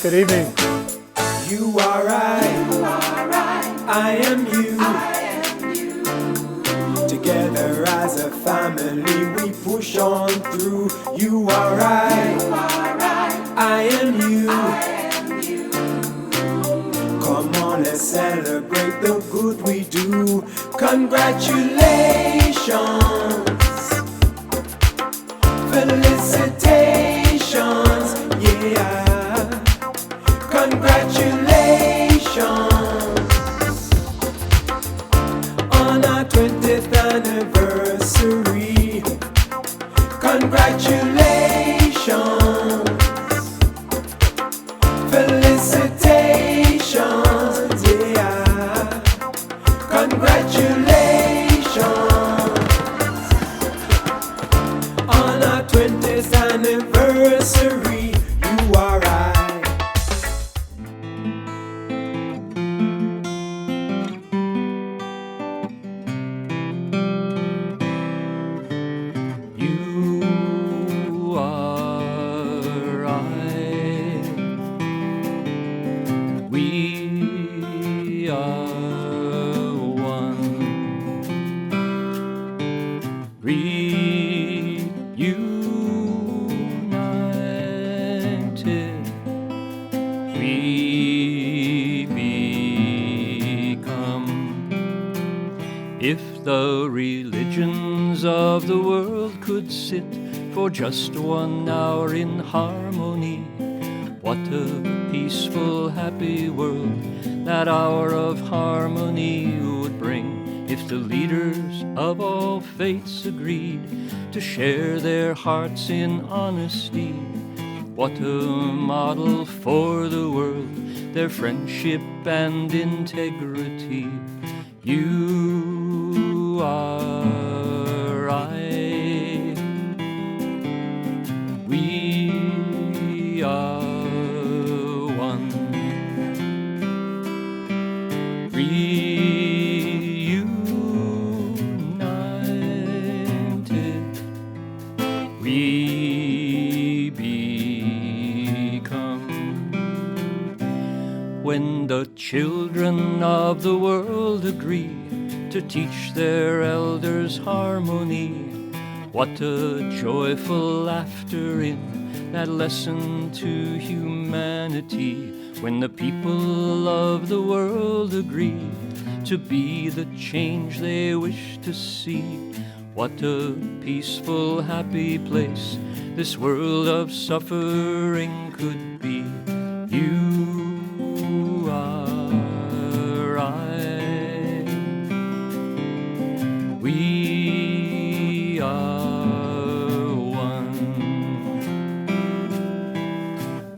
Good evening. URI, I am you. Together as a family we push on through. URI, I am you. Come on, let's celebrate the good we do. Congratulations, felicitations, yeah. Congratulations on our 20th anniversary. Congratulations, felicitations, yeah. Congratulations on our 20th anniversary. URI. If the religions of the world could sit for just 1 hour in harmony, what a peaceful, happy world that hour of harmony would bring. If the leaders of all faiths agreed to share their hearts in honesty, what a model for the world, their friendship and integrity. URI, we are one. Reunited, we become. When the children of the world agree to teach their elders harmony, what a joyful laughter in that lesson to humanity. When the people of the world agree to be the change they wish to see, what a peaceful, happy place this world of suffering could be. We are one.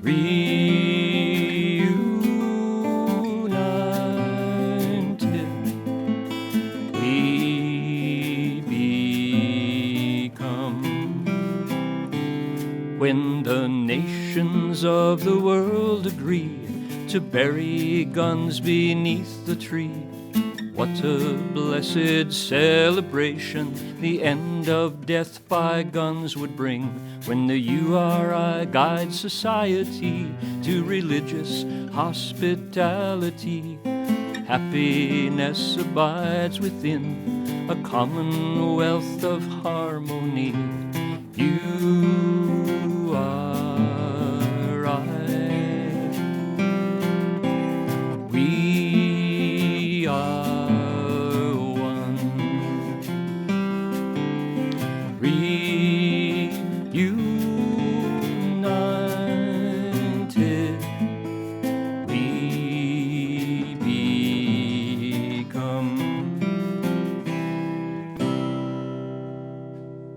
Reunited, we become. When the nations of the world agree to bury guns beneath the tree, what a blessed celebration the end of death by guns would bring. When the URI guides society to religious hospitality, happiness abides within a commonwealth of harmony. We are reunited, we become.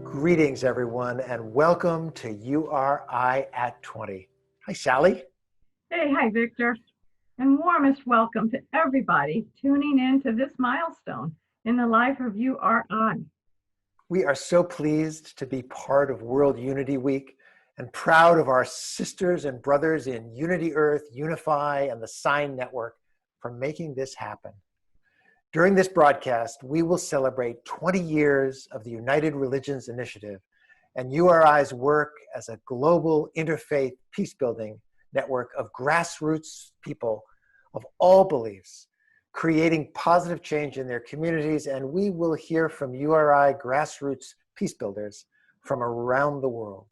Greetings, everyone, and welcome to URI at 20. Hi, Sally. Hey, hi, Victor. And warmest welcome to everybody tuning in to this milestone in the life of URI. We are so pleased to be part of World Unity Week and proud of our sisters and brothers in Unity Earth, Unify, and the Sign Network for making this happen. During this broadcast, we will celebrate 20 years of the United Religions Initiative and URI's work as a global interfaith peacebuilding network of grassroots people of all beliefs, creating positive change in their communities. And we will hear from URI grassroots peace builders from around the world.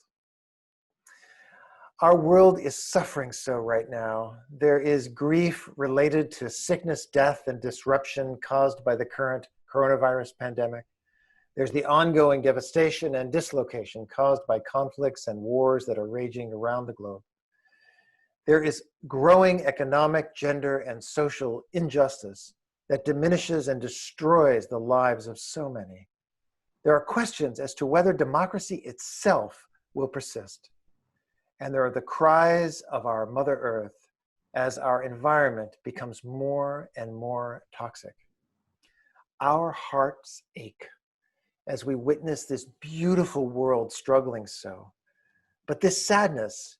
Our world is suffering so right now. There is grief related to sickness, death, and disruption caused by the current coronavirus pandemic. There's the ongoing devastation and dislocation caused by conflicts and wars that are raging around the globe. There is growing economic, gender, and social injustice that diminishes and destroys the lives of so many. There are questions as to whether democracy itself will persist. And there are the cries of our Mother Earth as our environment becomes more and more toxic. Our hearts ache as we witness this beautiful world struggling so. But this sadness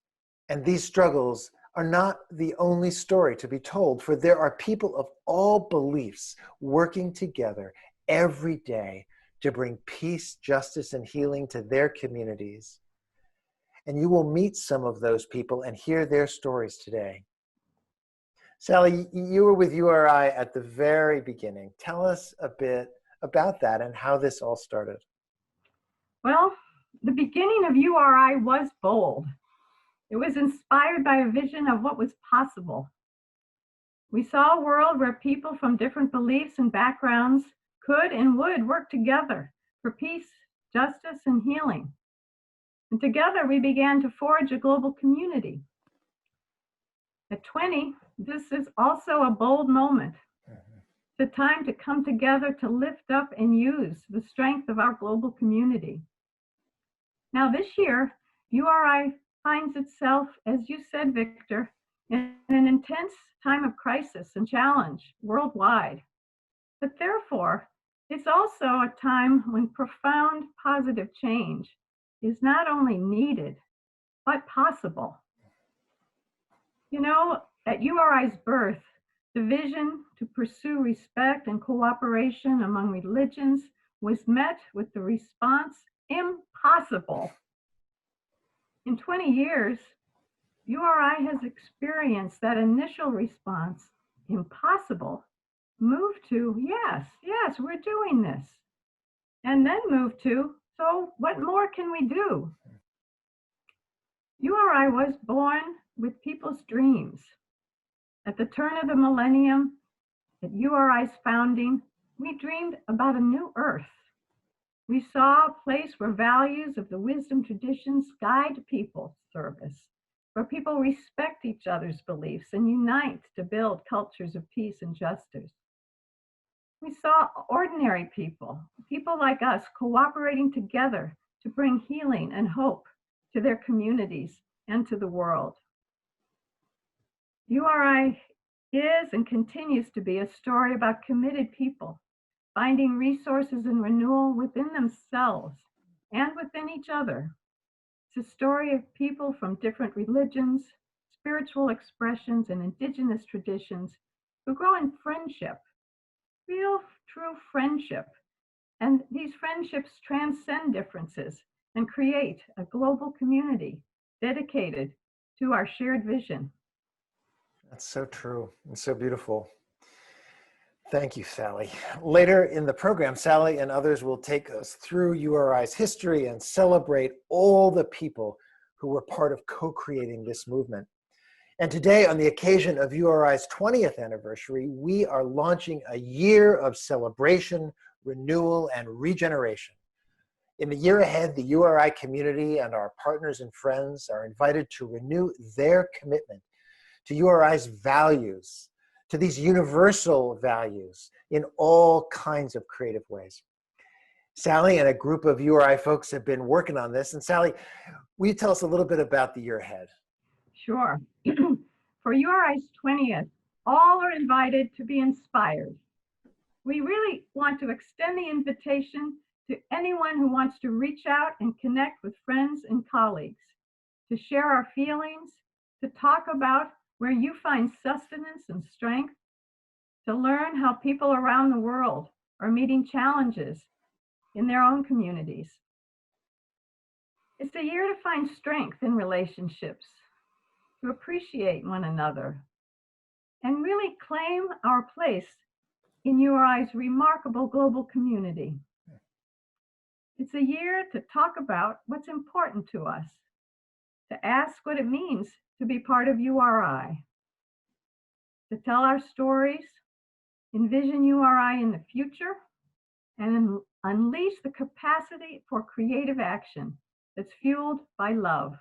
and these struggles are not the only story to be told, for there are people of all beliefs working together every day to bring peace, justice, and healing to their communities. And you will meet some of those people and hear their stories today. Sally, you were with URI at the very beginning. Tell us a bit about that and how this all started. Well, the beginning of URI was bold. It was inspired by a vision of what was possible. We saw a world where people from different beliefs and backgrounds could and would work together for peace, justice, and healing. And together we began to forge a global community. At 20, this is also a bold moment. It's a time to come together to lift up and use the strength of our global community. Now this year, URI finds itself, as you said, Victor, in an intense time of crisis and challenge worldwide. But therefore, it's also a time when profound positive change is not only needed, but possible. You know, at URI's birth, the vision to pursue respect and cooperation among religions was met with the response, impossible. In 20 years, URI has experienced that initial response, impossible, move to, yes, we're doing this. And then move to, so what more can we do? URI was born with people's dreams. At the turn of the millennium, at URI's founding, we dreamed about a new earth. We saw a place where values of the wisdom traditions guide people's service, where people respect each other's beliefs and unite to build cultures of peace and justice. We saw ordinary people, people like us, cooperating together to bring healing and hope to their communities and to the world. URI is and continues to be a story about committed people, finding resources and renewal within themselves and within each other. It's a story of people from different religions, spiritual expressions, and indigenous traditions who grow in friendship, real, true friendship. And these friendships transcend differences and create a global community dedicated to our shared vision. That's so true and so beautiful. Thank you, Sally. Later in the program, Sally and others will take us through URI's history and celebrate all the people who were part of co-creating this movement. And today, on the occasion of URI's 20th anniversary, we are launching a year of celebration, renewal, and regeneration. In the year ahead, the URI community and our partners and friends are invited to renew their commitment to URI's values, to these universal values in all kinds of creative ways. Sally and a group of URI folks have been working on this. And Sally, will you tell us a little bit about the year ahead? Sure. For URI's 20th, all are invited to be inspired. We really want to extend the invitation to anyone who wants to reach out and connect with friends and colleagues, to share our feelings, to talk about where you find sustenance and strength, to learn how people around the world are meeting challenges in their own communities. It's a year to find strength in relationships, to appreciate one another, and really claim our place in URI's remarkable global community. It's a year to talk about what's important to us, to ask what it means to be part of URI, to tell our stories, envision URI in the future, and unleash the capacity for creative action that's fueled by love.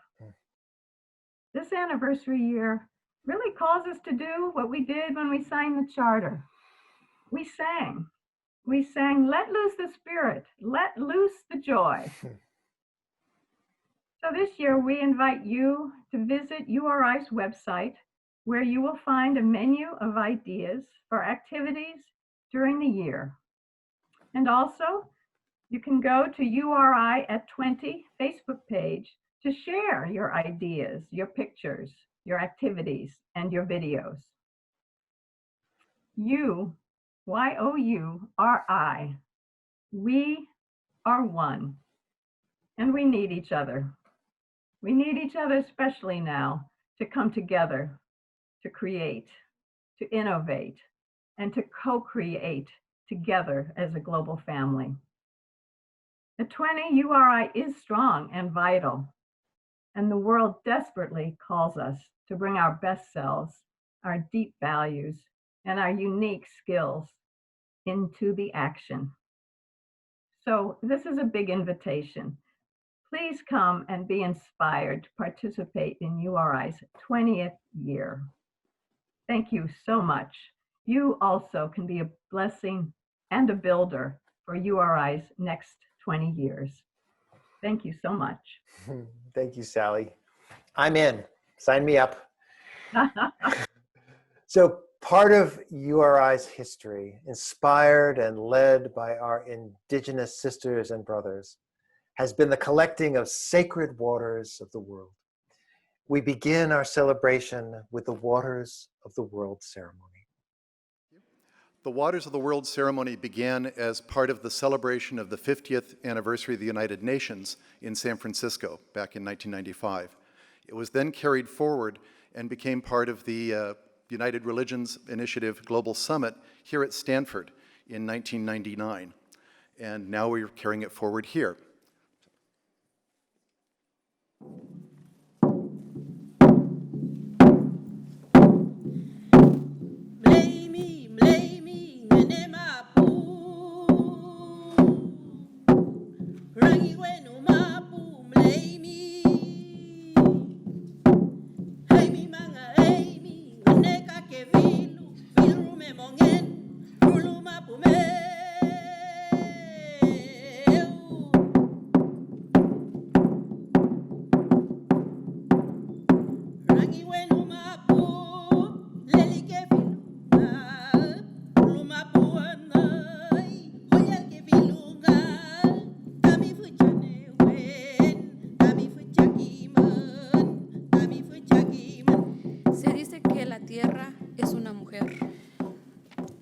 This anniversary year really calls us to do what we did when we signed the charter. We sang, let loose the spirit, let loose the joy. So this year we invite you to visit URI's website, where you will find a menu of ideas for activities during the year. And also, you can go to URI at 20 Facebook page to share your ideas, your pictures, your activities, and your videos. You, YOURI, we are one, and we need each other. We need each other especially now to come together, to create, to innovate, and to co-create together as a global family. At 20, URI is strong and vital, and the world desperately calls us to bring our best selves, our deep values, and our unique skills into the action. So this is a big invitation. Please come and be inspired to participate in URI's 20th year. Thank you so much. You also can be a blessing and a builder for URI's next 20 years. Thank you so much. Thank you, Sally. I'm in. Sign me up. So part of URI's history, inspired and led by our indigenous sisters and brothers, has been the collecting of sacred waters of the world. We begin our celebration with the Waters of the World ceremony. The Waters of the World ceremony began as part of the celebration of the 50th anniversary of the United Nations in San Francisco back in 1995. It was then carried forward and became part of the United Religions Initiative Global Summit here at Stanford in 1999. And now we're carrying it forward here.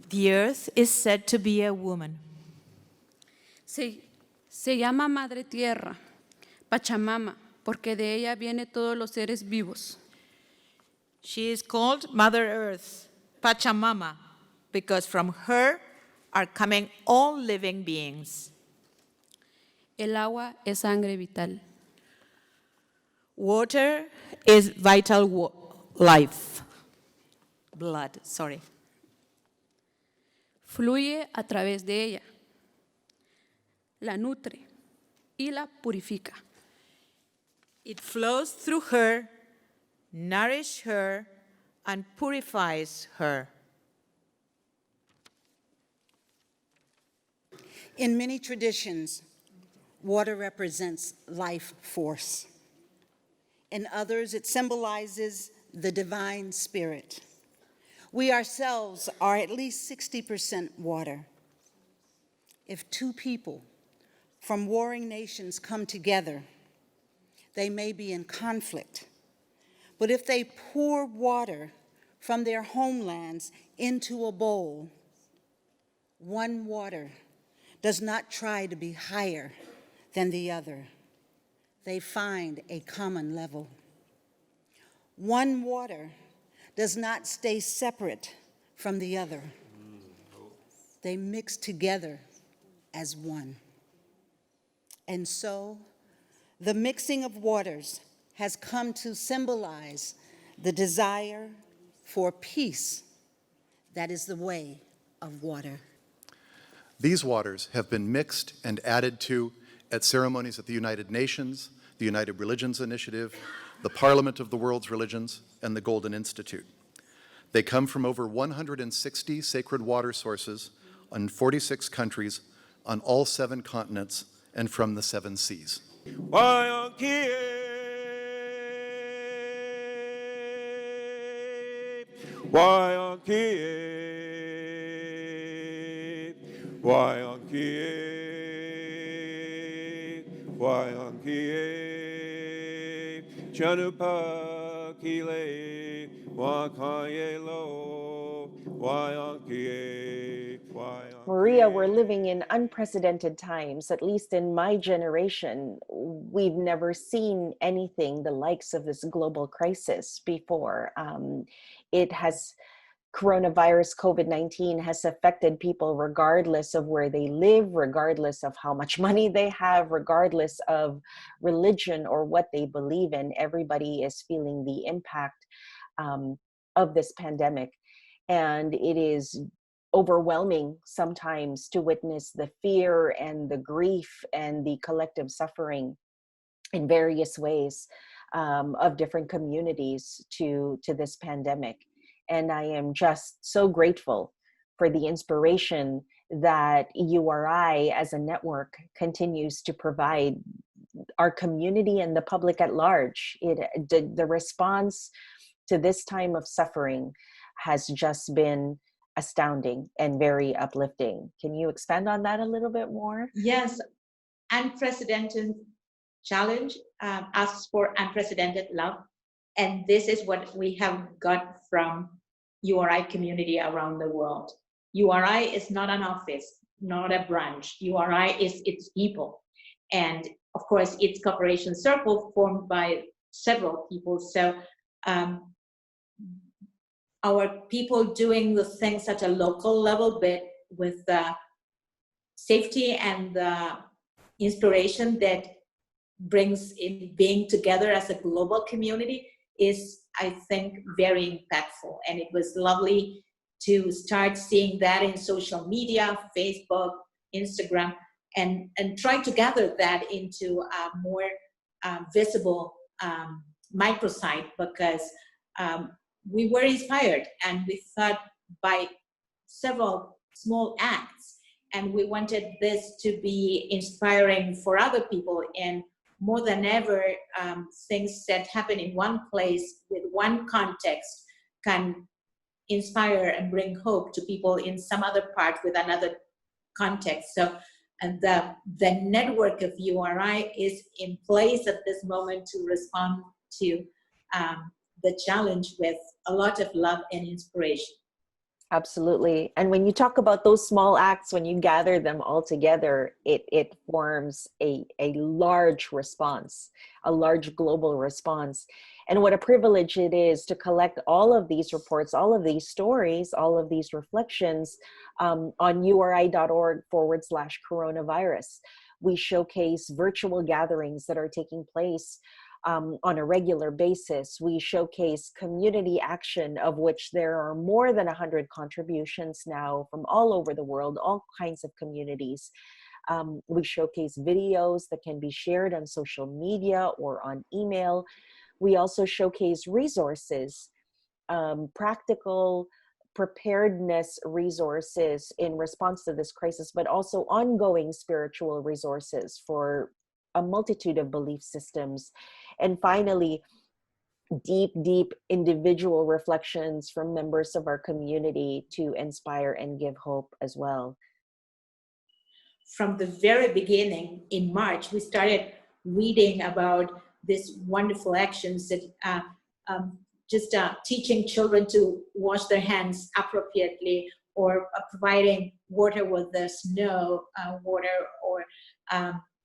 The earth is said to be a woman. Se llama Madre Tierra, Pachamama, porque de ella vienen todos los seres vivos. She is called Mother Earth, Pachamama, because from her are coming all living beings. El agua es sangre vital. Water is vital life. Blood, sorry. Fluye a través de ella, la nutre y la purifica. It flows through her, nourishes her, and purifies her. In many traditions, water represents life force. In others, it symbolizes the divine spirit. We ourselves are at least 60% water. If two people from warring nations come together, they may be in conflict. But if they pour water from their homelands into a bowl, one water does not try to be higher than the other. They find a common level. One water does not stay separate from the other. They mix together as one. And so, the mixing of waters has come to symbolize the desire for peace that is the way of water. These waters have been mixed and added to at ceremonies at the United Nations, the United Religions Initiative, the Parliament of the World's Religions, and the Golden Institute. They come from over 160 sacred water sources in 46 countries on all 7 continents and from the 7 seas. Maria, we're living in unprecedented times. At least in my generation, we've never seen anything the likes of this global crisis before. Coronavirus, COVID-19 has affected people regardless of where they live, regardless of how much money they have, regardless of religion or what they believe in. Everybody is feeling the impact of this pandemic. And it is overwhelming sometimes to witness the fear and the grief and the collective suffering in various ways of different communities to this pandemic. And I am just so grateful for the inspiration that URI as a network continues to provide our community and the public at large. The response to this time of suffering has just been astounding and very uplifting. Can you expand on that a little bit more? Yes, unprecedented challenge asks for unprecedented love. And this is what we have got from URI community around the world. URI is not an office, not a branch. URI is its people. And of course, its cooperation circle formed by several people. So our people doing the things at a local level, but with the safety and the inspiration that brings in being together as a global community is, I think, very impactful. And it was lovely to start seeing that in social media, Facebook, Instagram, and try to gather that into a more visible microsite, because we were inspired and we thought by several small acts, and we wanted this to be inspiring for other people. And more than ever, things that happen in one place with one context can inspire and bring hope to people in some other part with another context. So, and the network of URI is in place at this moment to respond to the challenge with a lot of love and inspiration. Absolutely. And when you talk about those small acts, when you gather them all together, it forms a large response, a large global response. And what a privilege it is to collect all of these reports, all of these stories, all of these reflections on uri.org/coronavirus. We showcase virtual gatherings that are taking place on a regular basis. We showcase community action, of which there are more than 100 contributions now from all over the world, all kinds of communities. We showcase videos that can be shared on social media or on email. We also showcase resources, practical preparedness resources in response to this crisis, but also ongoing spiritual resources for a multitude of belief systems. And finally, deep individual reflections from members of our community to inspire and give hope as well. From the very beginning in March, we started reading about these wonderful actions that teaching children to wash their hands appropriately, or providing water with the snow water, or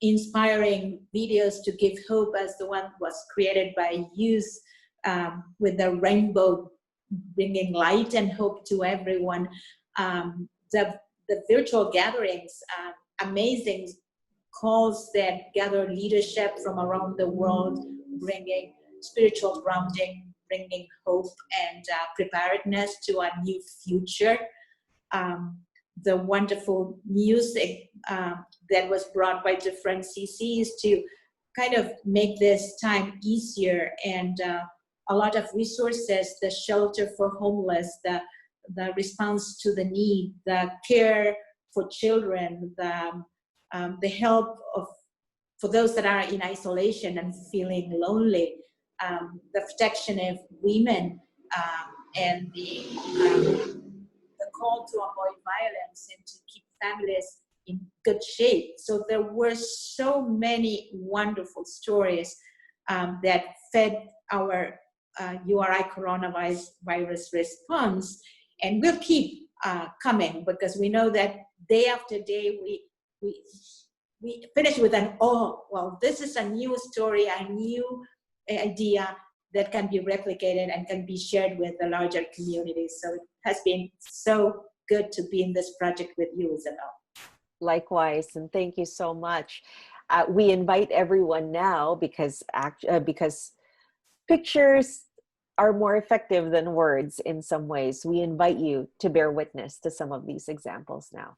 inspiring videos to give hope, as the one was created by youth with the rainbow bringing light and hope to everyone. The virtual gatherings, amazing calls that gather leadership from around the world, bringing spiritual grounding, bringing hope and preparedness to a new future. The wonderful music that was brought by different CCs to kind of make this time easier, and a lot of resources, the shelter for homeless, the response to the need, the care for children, the help for those that are in isolation and feeling lonely, the protection of women, and the call to avoid violence and to keep families in good shape. So there were so many wonderful stories that fed our URI coronavirus response, and we'll keep coming, because we know that day after day we finish with an, oh, well, this is a new story, a new idea that can be replicated and can be shared with the larger community. So it has been so good to be in this project with you, Isabel. Likewise, and thank you so much. We invite everyone now, because pictures are more effective than words in some ways. We invite you to bear witness to some of these examples now.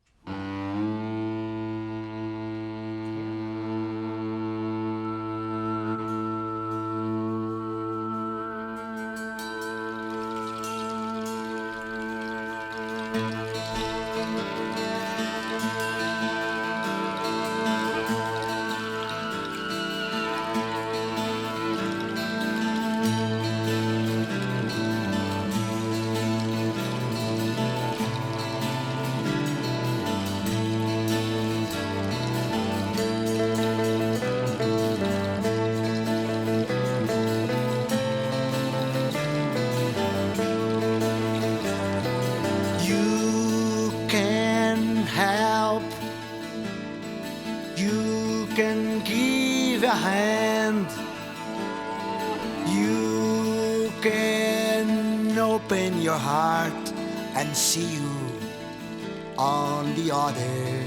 hand. You can open your heart and see you on the other.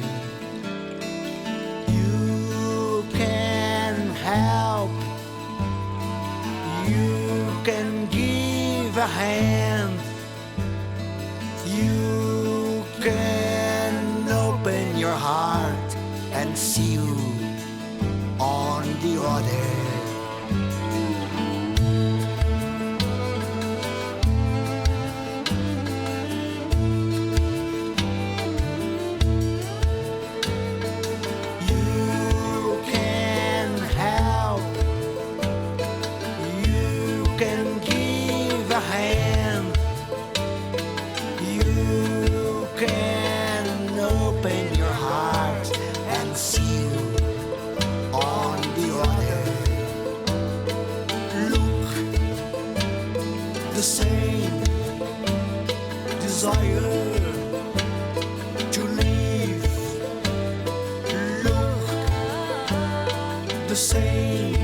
You can help. You can give a hand. You can open your heart and see you on the other. The same desire to live. Look, the same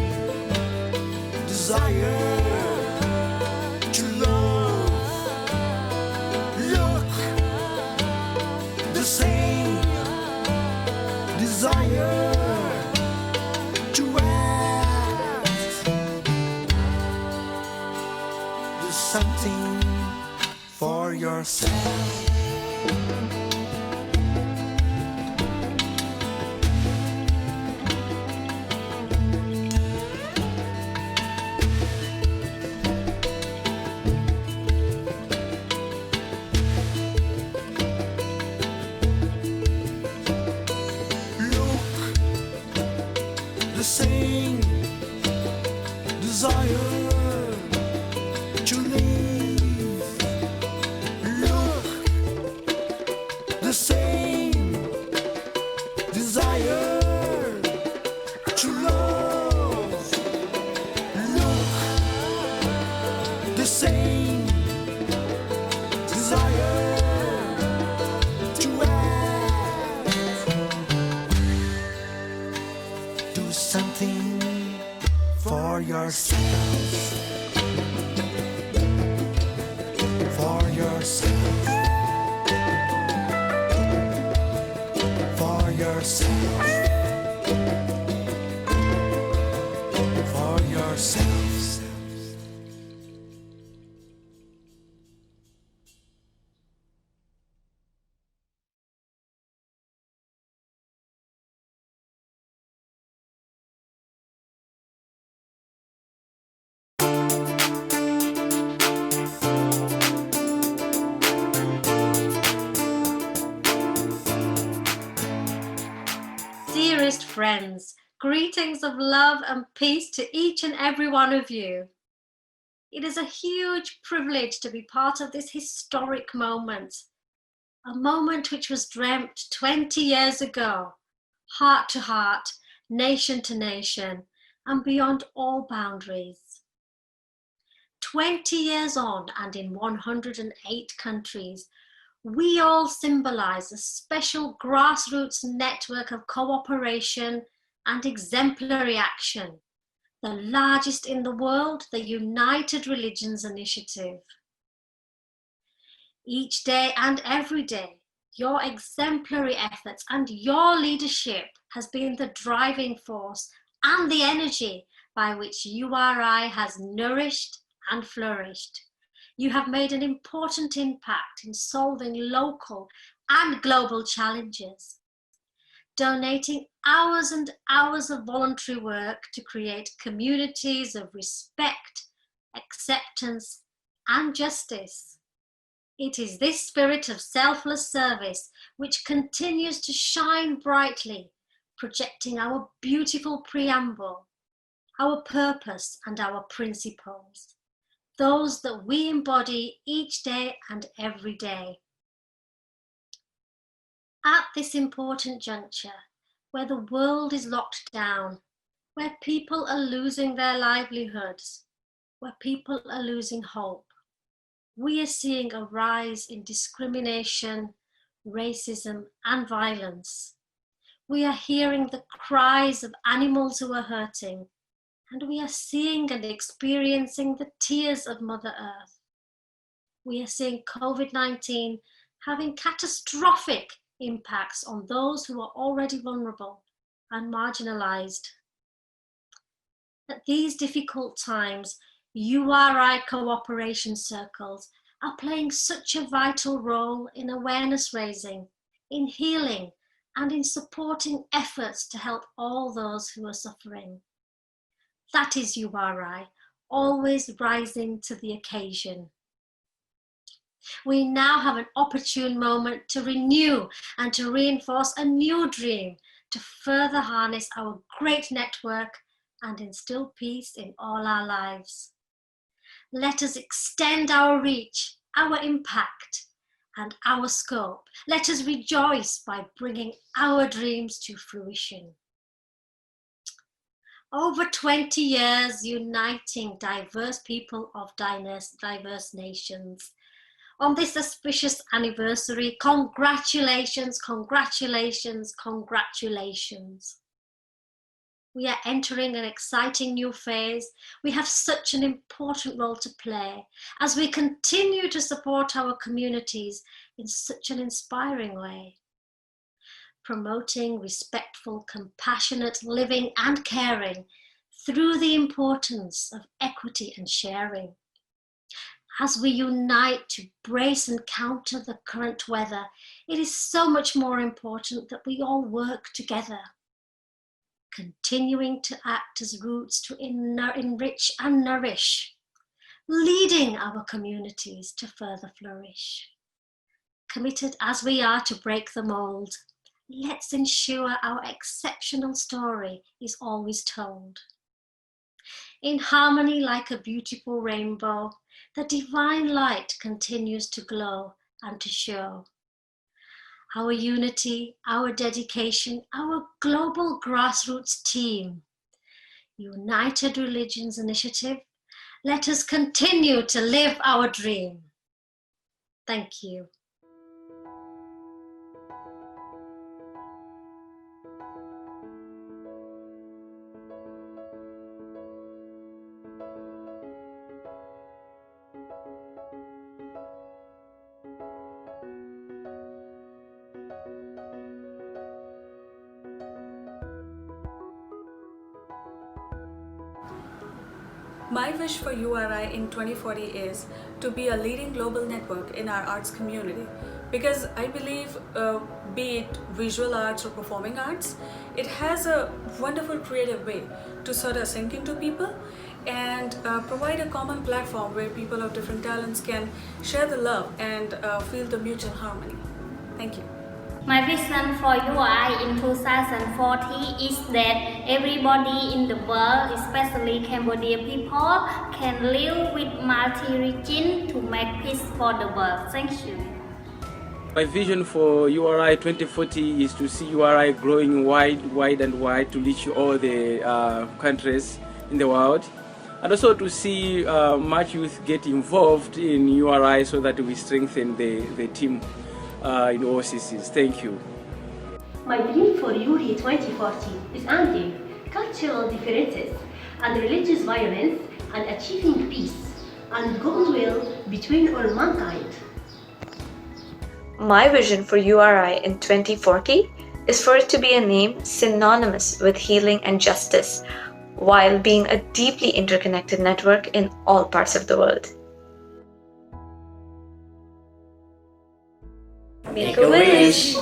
desire to love. Look, the same desire to act. Do something for yourself. The same desire to live. Look, the same desire to love. Look, the same desire to act. Do something for yourself. yourself. For yourself. For yourself. Dearest friends, greetings of love and peace to each and every one of you. It is a huge privilege to be part of this historic moment, a moment which was dreamt 20 years ago, heart to heart, nation to nation, and beyond all boundaries. 20 years on and in 108 countries, we all symbolize a special grassroots network of cooperation and exemplary action, the largest in the world, the United Religions Initiative. Each day and every day, your exemplary efforts and your leadership has been the driving force and the energy by which URI has nourished and flourished. You have made an important impact in solving local and global challenges, donating hours and hours of voluntary work to create communities of respect, acceptance, and justice. It is this spirit of selfless service which continues to shine brightly, projecting our beautiful preamble, our purpose, and our principles, those that we embody each day and every day. At this important juncture, where the world is locked down, where people are losing their livelihoods, where people are losing hope, we are seeing a rise in discrimination, racism, and violence. We are hearing the cries of animals who are hurting, and we are seeing and experiencing the tears of Mother Earth. We are seeing COVID-19 having catastrophic impacts on those who are already vulnerable and marginalized. At these difficult times, URI cooperation circles are playing such a vital role in awareness raising, in healing, and in supporting efforts to help all those who are suffering. That is URI, always rising to the occasion. We now have an opportune moment to renew and to reinforce a new dream to further harness our great network and instill peace in all our lives. Let us extend our reach, our impact, and our scope. Let us rejoice by bringing our dreams to fruition. Over 20 years uniting diverse people of diverse nations. On this auspicious anniversary, congratulations, congratulations, congratulations. We are entering an exciting new phase. We have such an important role to play as we continue to support our communities in such an inspiring way. Promoting respectful, compassionate living and caring through the importance of equity and sharing. As we unite to brace and counter the current weather, it is so much more important that we all work together, continuing to act as roots to enrich and nourish, leading our communities to further flourish. Committed as we are to break the mold, let's ensure our exceptional story is always told. In harmony like a beautiful rainbow, the divine light continues to glow and to show. Our unity, our dedication, our global grassroots team, United Religions Initiative, let us continue to live our dream. Thank you. My wish for URI in 2040 is to be a leading global network in our arts community, because I believe, be it visual arts or performing arts, it has a wonderful creative way to sort of sink into people and provide a common platform where people of different talents can share the love and feel the mutual harmony. Thank you. My vision for URI in 2040 is that everybody in the world, especially Cambodian people, can live with multi-region to make peace for the world. Thank you. My vision for URI 2040 is to see URI growing wide to reach all the countries in the world, and also to see much youth get involved in URI so that we strengthen the team in OCCs. Thank you. My dream for URI 2040 is ending cultural differences and religious violence and achieving peace and goodwill between all mankind. My vision for URI in 2040 is for it to be a name synonymous with healing and justice, while being a deeply interconnected network in all parts of the world. Make a wish!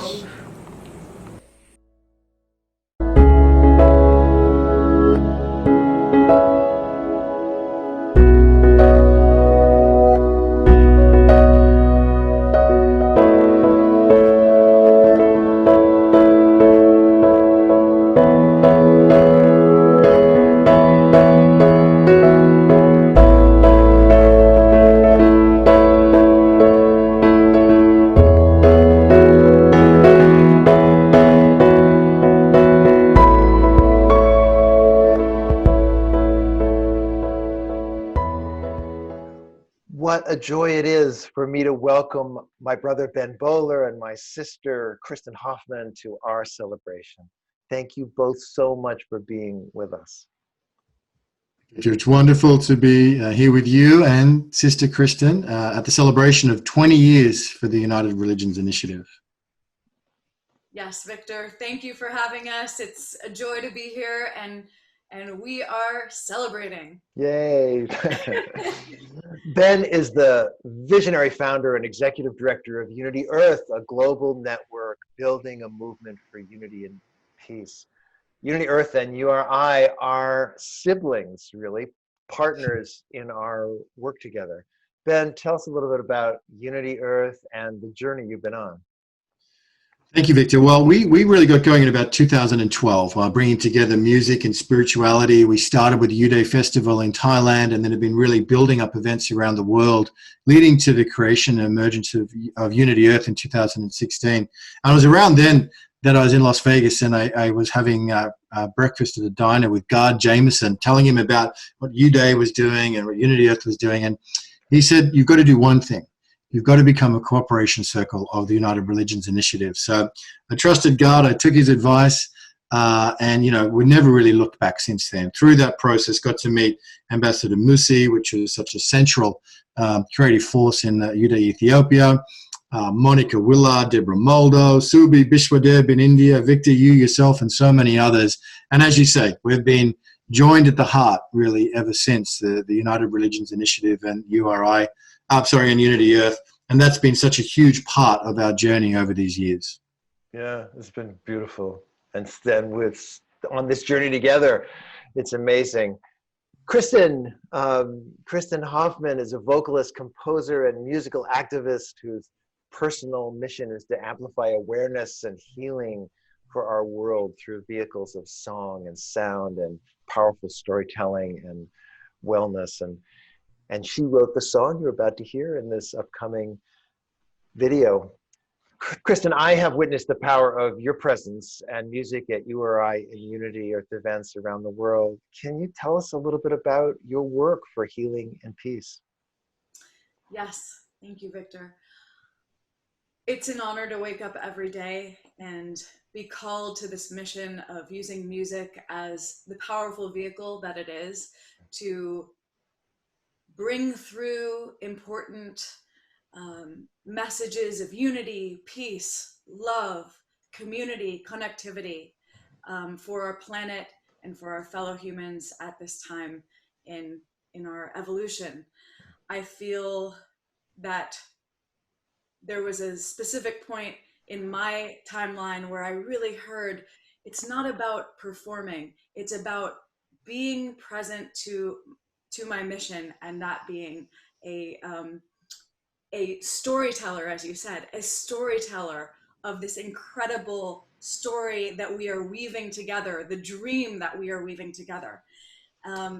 What a joy it is for me to welcome my brother Ben Bowler and my sister Kristen Hoffman to our celebration. Thank you both so much for being with us. It's wonderful to be here with you and Sister Kristen at the celebration of 20 years for the United Religions Initiative. Yes, Victor, thank you for having us. It's a joy to be here, and we are celebrating. Yay. Ben is the visionary founder and executive director of Unity Earth, a global network building a movement for unity and peace. Unity Earth and URI are siblings, really, partners in our work together. Ben, tell us a little bit about Unity Earth and the journey you've been on. Thank you, Victor. Well, we really got going in about 2012 while bringing together music and spirituality. We started with U-Day Festival in Thailand and then have been really building up events around the world, leading to the creation and emergence of Unity Earth in 2016. And it was around then that I was in Las Vegas and I was having breakfast at a diner with Gard Jameson, telling him about what U-Day was doing and what Unity Earth was doing. And he said, you've got to do one thing. You've got to become a cooperation circle of the United Religions Initiative. So I trusted God, I took his advice, and we never really looked back since then. Through that process, got to meet Ambassador Musi, which was such a central creative force in U-Day Ethiopia, Monica Willard, Deborah Moldo, Subi Bishwadeb in India, Victor, you yourself, and so many others. And as you say, we've been joined at the heart, really, ever since the United Religions Initiative and URI, and Unity Earth, and that's been such a huge part of our journey over these years. Yeah, it's been beautiful, and then on this journey together, it's amazing. Kristen Hoffman is a vocalist, composer, and musical activist whose personal mission is to amplify awareness and healing for our world through vehicles of song and sound and powerful storytelling and wellness. And she wrote the song you're about to hear in this upcoming video. Kristen, I have witnessed the power of your presence and music at URI and Unity Earth events around the world. Can you tell us a little bit about your work for healing and peace? Yes, thank you, Victor. It's an honor to wake up every day and be called to this mission of using music as the powerful vehicle that it is to bring through important messages of unity, peace, love, community, connectivity for our planet and for our fellow humans at this time in in our evolution. I feel that there was a specific point in my timeline where I really heard it's not about performing, it's about being present to my mission, and that being a storyteller, as you said, a storyteller of this incredible story that we are weaving together, the dream that we are weaving together.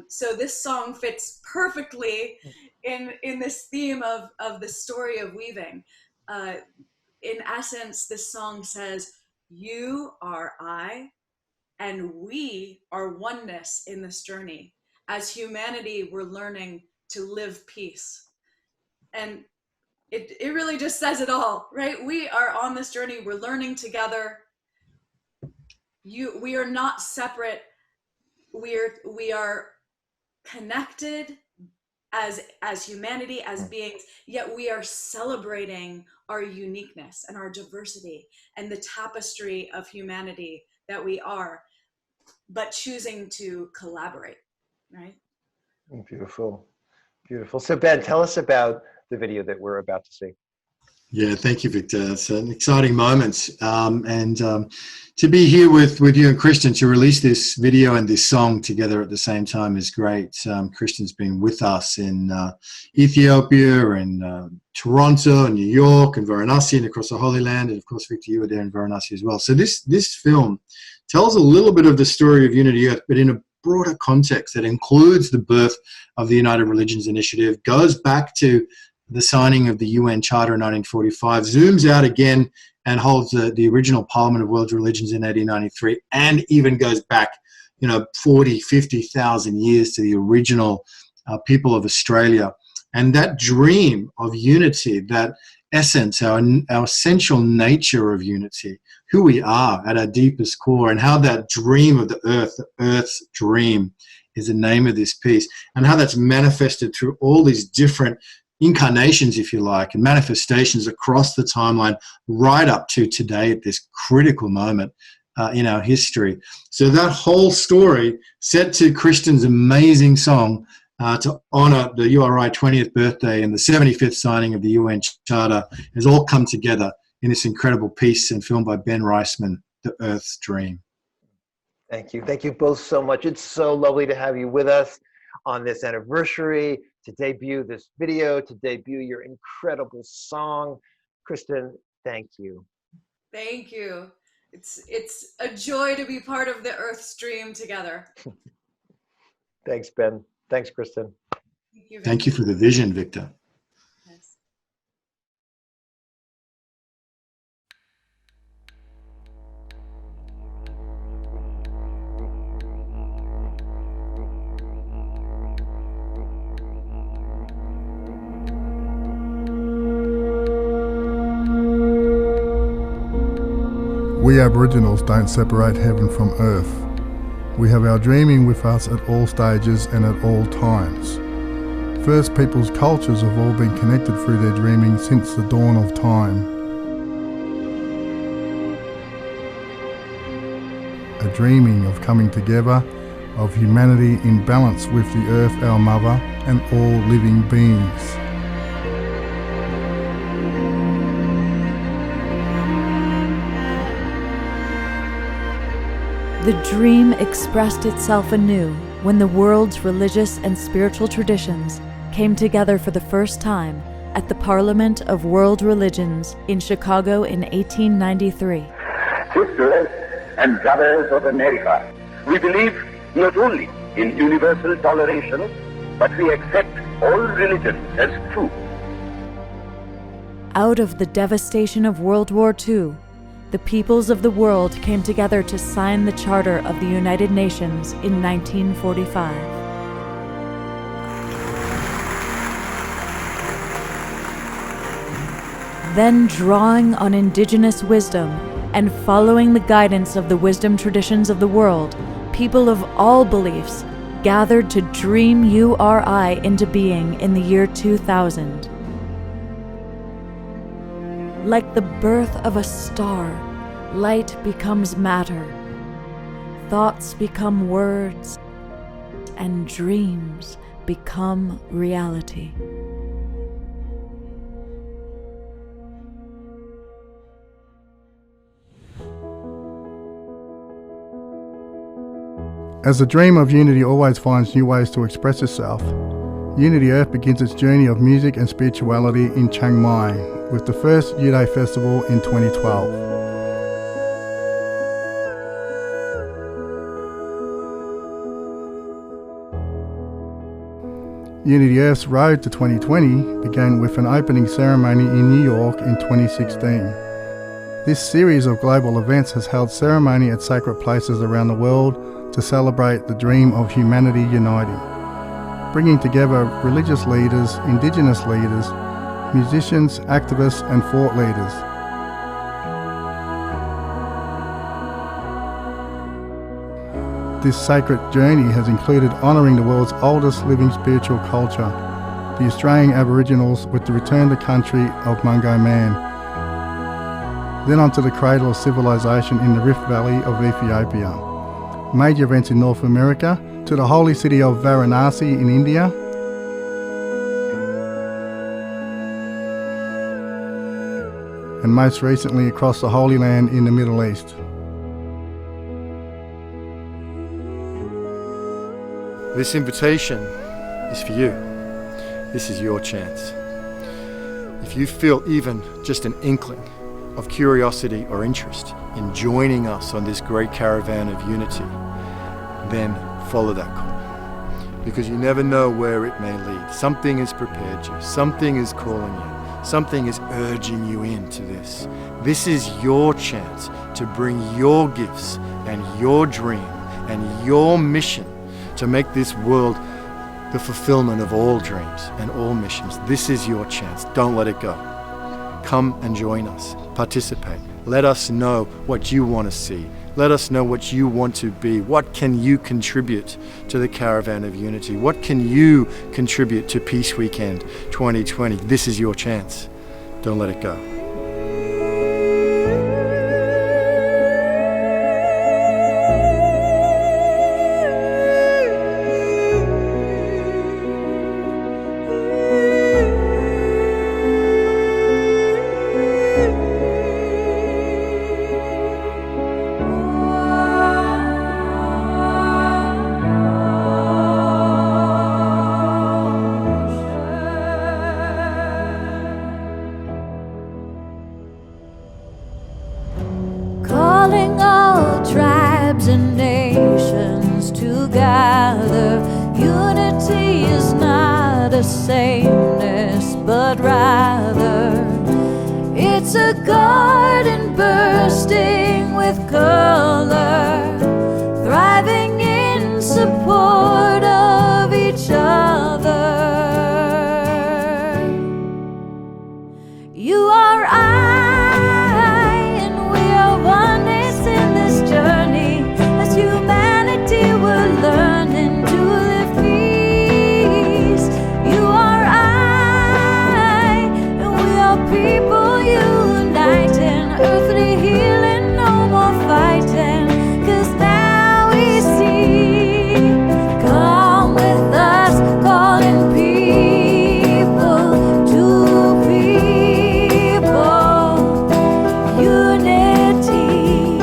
So this song fits perfectly in this theme of the story of weaving. In essence, this song says, you are I, and we are oneness in this journey. As humanity, we're learning to live peace. And it really just says it all, right? We are on this journey, we're learning together. We are not separate. We are connected as humanity, as beings, yet we are celebrating our uniqueness and our diversity and the tapestry of humanity that we are, but choosing to collaborate, right? Beautiful, beautiful. So Ben, tell us about the video that we're about to see. Yeah, thank you, Victor. It's an exciting moment. And to be here with you and Christian to release this video and this song together at the same time is great. Christian's been with us in Ethiopia and Toronto and New York and Varanasi and across the Holy Land. And of course, Victor, you were there in Varanasi as well. So this film tells a little bit of the story of Unity Earth, but in a broader context that includes the birth of the United Religions Initiative, goes back to the signing of the UN Charter in 1945, zooms out again and holds the original Parliament of World Religions in 1893, and even goes back, 40, 50,000 years to the original people of Australia. And that dream of unity, that essence, our essential nature of unity, who we are at our deepest core, and how that dream of the Earth's dream is the name of this piece, and how that's manifested through all these different incarnations, if you like, and manifestations across the timeline right up to today at this critical moment in our history. So that whole story, set to Christian's amazing song to honour the URI 20th birthday and the 75th signing of the UN Charter, has all come together in this incredible piece and filmed by Ben Reisman, The Earth's Dream. Thank you. Thank you both so much. It's so lovely to have you with us on this anniversary, to debut this video, to debut your incredible song. Kristen, thank you. Thank you. It's a joy to be part of the Earth's dream together. Thanks, Ben. Thanks, Kristen. Thank you for the vision, Victor. Yes. We Aboriginals don't separate heaven from earth. We have our dreaming with us at all stages and at all times. First Peoples cultures have all been connected through their dreaming since the dawn of time. A dreaming of coming together, of humanity in balance with the earth, our mother, and all living beings. The dream expressed itself anew when the world's religious and spiritual traditions came together for the first time at the Parliament of World Religions in Chicago in 1893. Sisters and brothers of America, we believe not only in universal toleration, but we accept all religions as true. Out of the devastation of World War II, the peoples of the world came together to sign the Charter of the United Nations in 1945. Then, drawing on indigenous wisdom and following the guidance of the wisdom traditions of the world, people of all beliefs gathered to dream URI into being in the year 2000. Like the birth of a star, light becomes matter, thoughts become words, and dreams become reality. As the dream of unity always finds new ways to express itself, Unity Earth begins its journey of music and spirituality in Chiang Mai with the first URI Festival in 2012. Unity Earth's road to 2020 began with an opening ceremony in New York in 2016. This series of global events has held ceremony at sacred places around the world to celebrate the dream of humanity uniting, bringing together religious leaders, indigenous leaders, musicians, activists and thought leaders. This sacred journey has included honouring the world's oldest living spiritual culture, the Australian Aboriginals, with the return to country of Mungo Man, then onto the cradle of civilization in the Rift Valley of Ethiopia. Major events in North America, to the holy city of Varanasi in India, and most recently across the Holy Land in the Middle East. This invitation is for you. This is your chance. If you feel even just an inkling of curiosity or interest in joining us on this great caravan of unity, then follow that call. Because you never know where it may lead. Something has prepared you. Something is calling you. Something is urging you into this. This is your chance to bring your gifts and your dream and your mission to make this world the fulfillment of all dreams and all missions. This is your chance. Don't let it go. Come and join us. Participate. Let us know what you want to see. Let us know what you want to be. What can you contribute to the Caravan of Unity? What can you contribute to Peace Weekend 2020? This is your chance. Don't let it go. Calling all tribes and nations together. Unity is not a sameness, but rather it's a garden bursting with color, thriving in support of each other. You are I, and we are oneness in this journey. As humanity, we're learning to live peace. You are I, and we are people uniting, earthly healing, no more fighting. 'Cause now we see, come with us, calling people to people. Unity,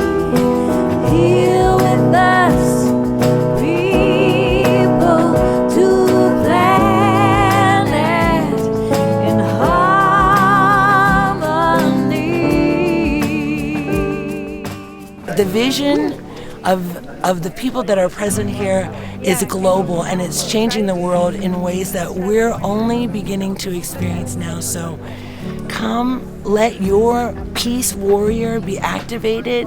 heal with us, people to planet in harmony. The vision of the people that are present here is global, and it's changing the world in ways that we're only beginning to experience now. So come, let your peace warrior be activated,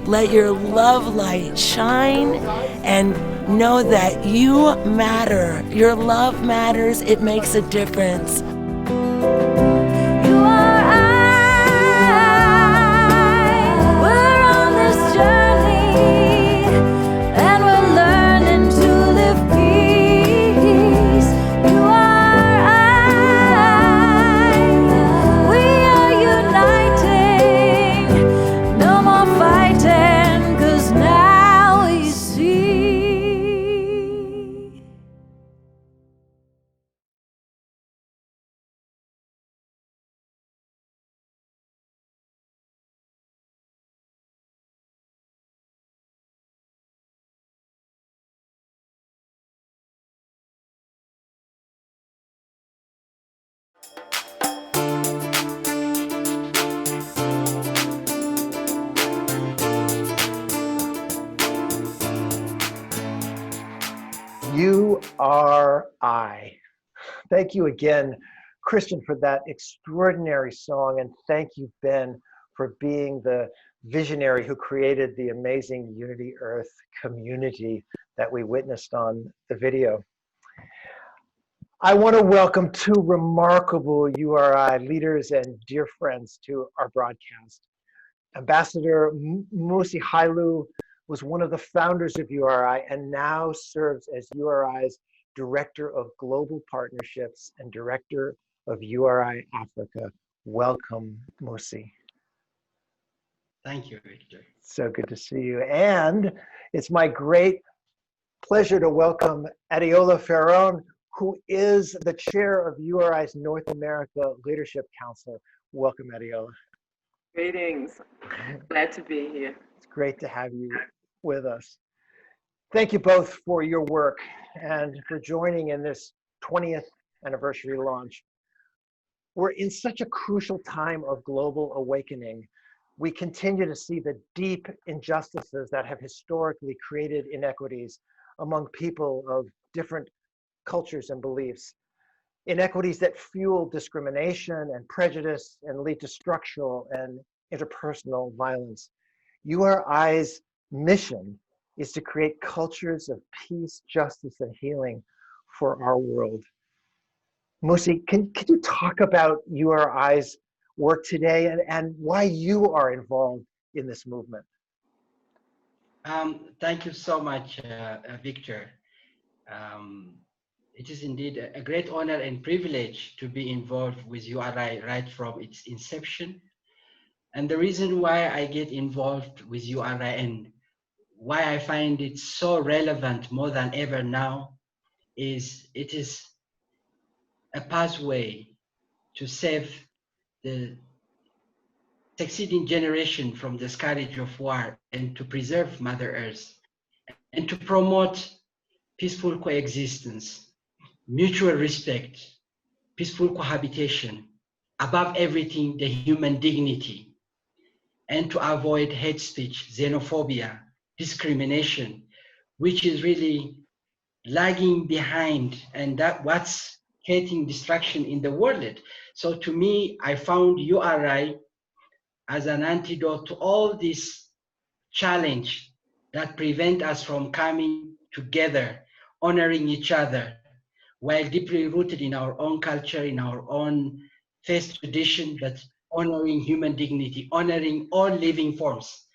let your love light shine, and know that you matter. Your love matters, it makes a difference. We're on this journey, and we're learning to live peace. You are I, we are uniting, no more fighting, 'cause now we see. URI. Thank you again, Christian, for that extraordinary song. And thank you, Ben, for being the visionary who created the amazing Unity Earth community that we witnessed on the video. I want to welcome two remarkable URI leaders and dear friends to our broadcast. Ambassador Musi Hailu was one of the founders of URI and now serves as URI's Director of Global Partnerships and Director of URI Africa. Welcome, Musi. Thank you, Victor. So good to see you. And it's my great pleasure to welcome Adiola Ferron, who is the chair of URI's North America Leadership Council. Welcome, Adiola. Greetings. Glad to be here. It's great to have you with us. Thank you both for your work and for joining in this 20th anniversary launch. We're in such a crucial time of global awakening. We continue to see the deep injustices that have historically created inequities among people of different cultures and beliefs. Inequities that fuel discrimination and prejudice and lead to structural and interpersonal violence. URI's mission is to create cultures of peace, justice, and healing for our world. Musi, can you talk about URI's work today and why you are involved in this movement? Thank you so much, Victor. It is indeed a great honor and privilege to be involved with URI right from its inception. And the reason why I get involved with URI and why I find it so relevant more than ever now is it is a pathway to save the succeeding generation from the scourge of war and to preserve Mother Earth and to promote peaceful coexistence, mutual respect, peaceful cohabitation, above everything, the human dignity, and to avoid hate speech, xenophobia, discrimination, which is really lagging behind, and that what's creating destruction in the world. So to me, I found URI as an antidote to all this challenge that prevent us from coming together, honoring each other, while deeply rooted in our own culture, in our own faith tradition, but honoring human dignity, honoring all living forms.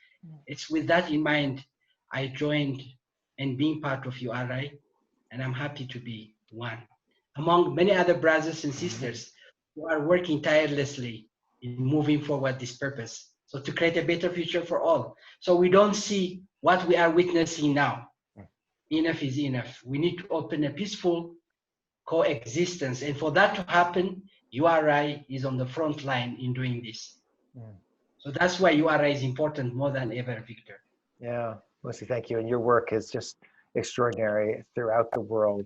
It's with that in mind, I joined and being part of URI, and I'm happy to be one among many other brothers and sisters who are working tirelessly in moving forward this purpose. So to create a better future for all. So we don't see what we are witnessing now. Enough is enough. We need to open a peaceful coexistence. And for that to happen, URI is on the front line in doing this. So that's why URI is important more than ever, Victor. Yeah, Musi, thank you. And your work is just extraordinary throughout the world.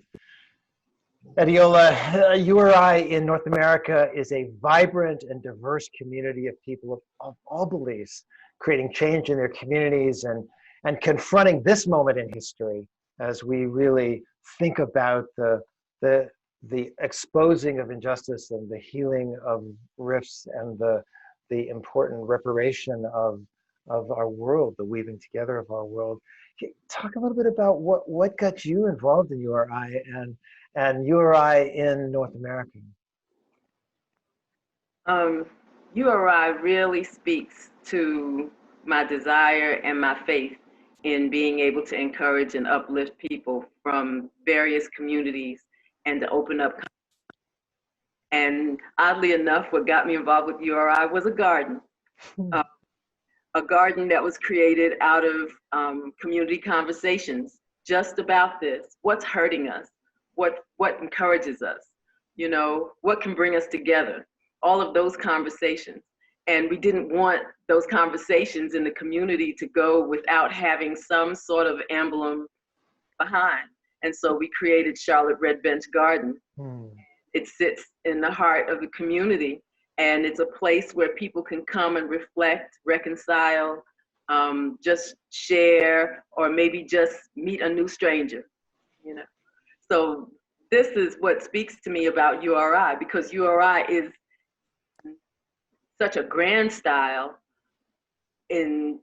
Adiola, URI in North America is a vibrant and diverse community of people of all beliefs, creating change in their communities and confronting this moment in history as we really think about the exposing of injustice and the healing of rifts and the important reparation of our world, the weaving together of our world. Talk a little bit about what got you involved in URI and URI in North America. URI really speaks to my desire and my faith in being able to encourage and uplift people from various communities and to open up. And oddly enough, what got me involved with URI was a garden. A garden that was created out of community conversations just about this. What's hurting us? What encourages us? You know, what can bring us together? All of those conversations. And we didn't want those conversations in the community to go without having some sort of emblem behind. And so we created Charlotte Red Bench Garden. It sits in the heart of the community, and it's a place where people can come and reflect, reconcile, just share, or maybe just meet a new stranger, you know. So this is what speaks to me about URI, because URI is such a grand style in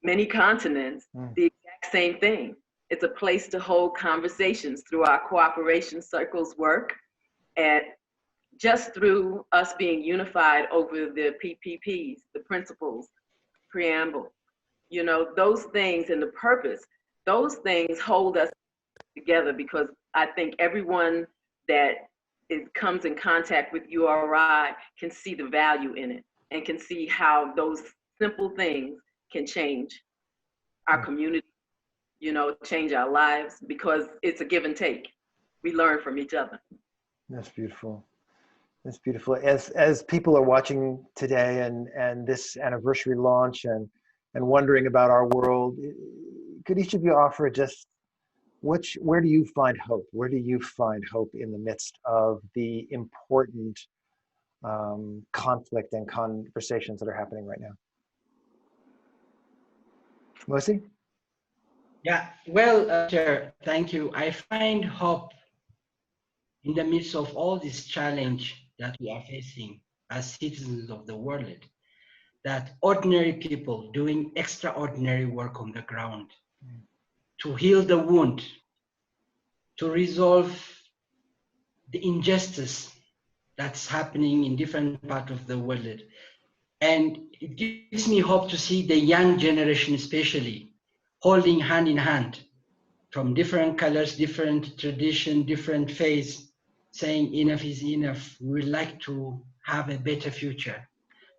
many continents, the exact same thing. It's a place to hold conversations through our cooperation circles work, and just through us being unified over the PPPs, the principles, preamble, you know, those things and the purpose, those things hold us together, because I think everyone that comes in contact with URI can see the value in it and can see how those simple things can change our community, you know, change our lives, because it's a give and take. We learn from each other. That's beautiful. That's beautiful. As people are watching today and this anniversary launch and wondering about our world, could each of you offer just where do you find hope? Where do you find hope in the midst of the important conflict and conversations that are happening right now? Mosi? Yeah, well, Chair, thank you. I find hope in the midst of all this challenge that we are facing as citizens of the world, that ordinary people doing extraordinary work on the ground to heal the wound, to resolve the injustice that's happening in different parts of the world. And it gives me hope to see the young generation especially holding hand in hand from different colors, different tradition, different faiths, saying enough is enough. We would like to have a better future.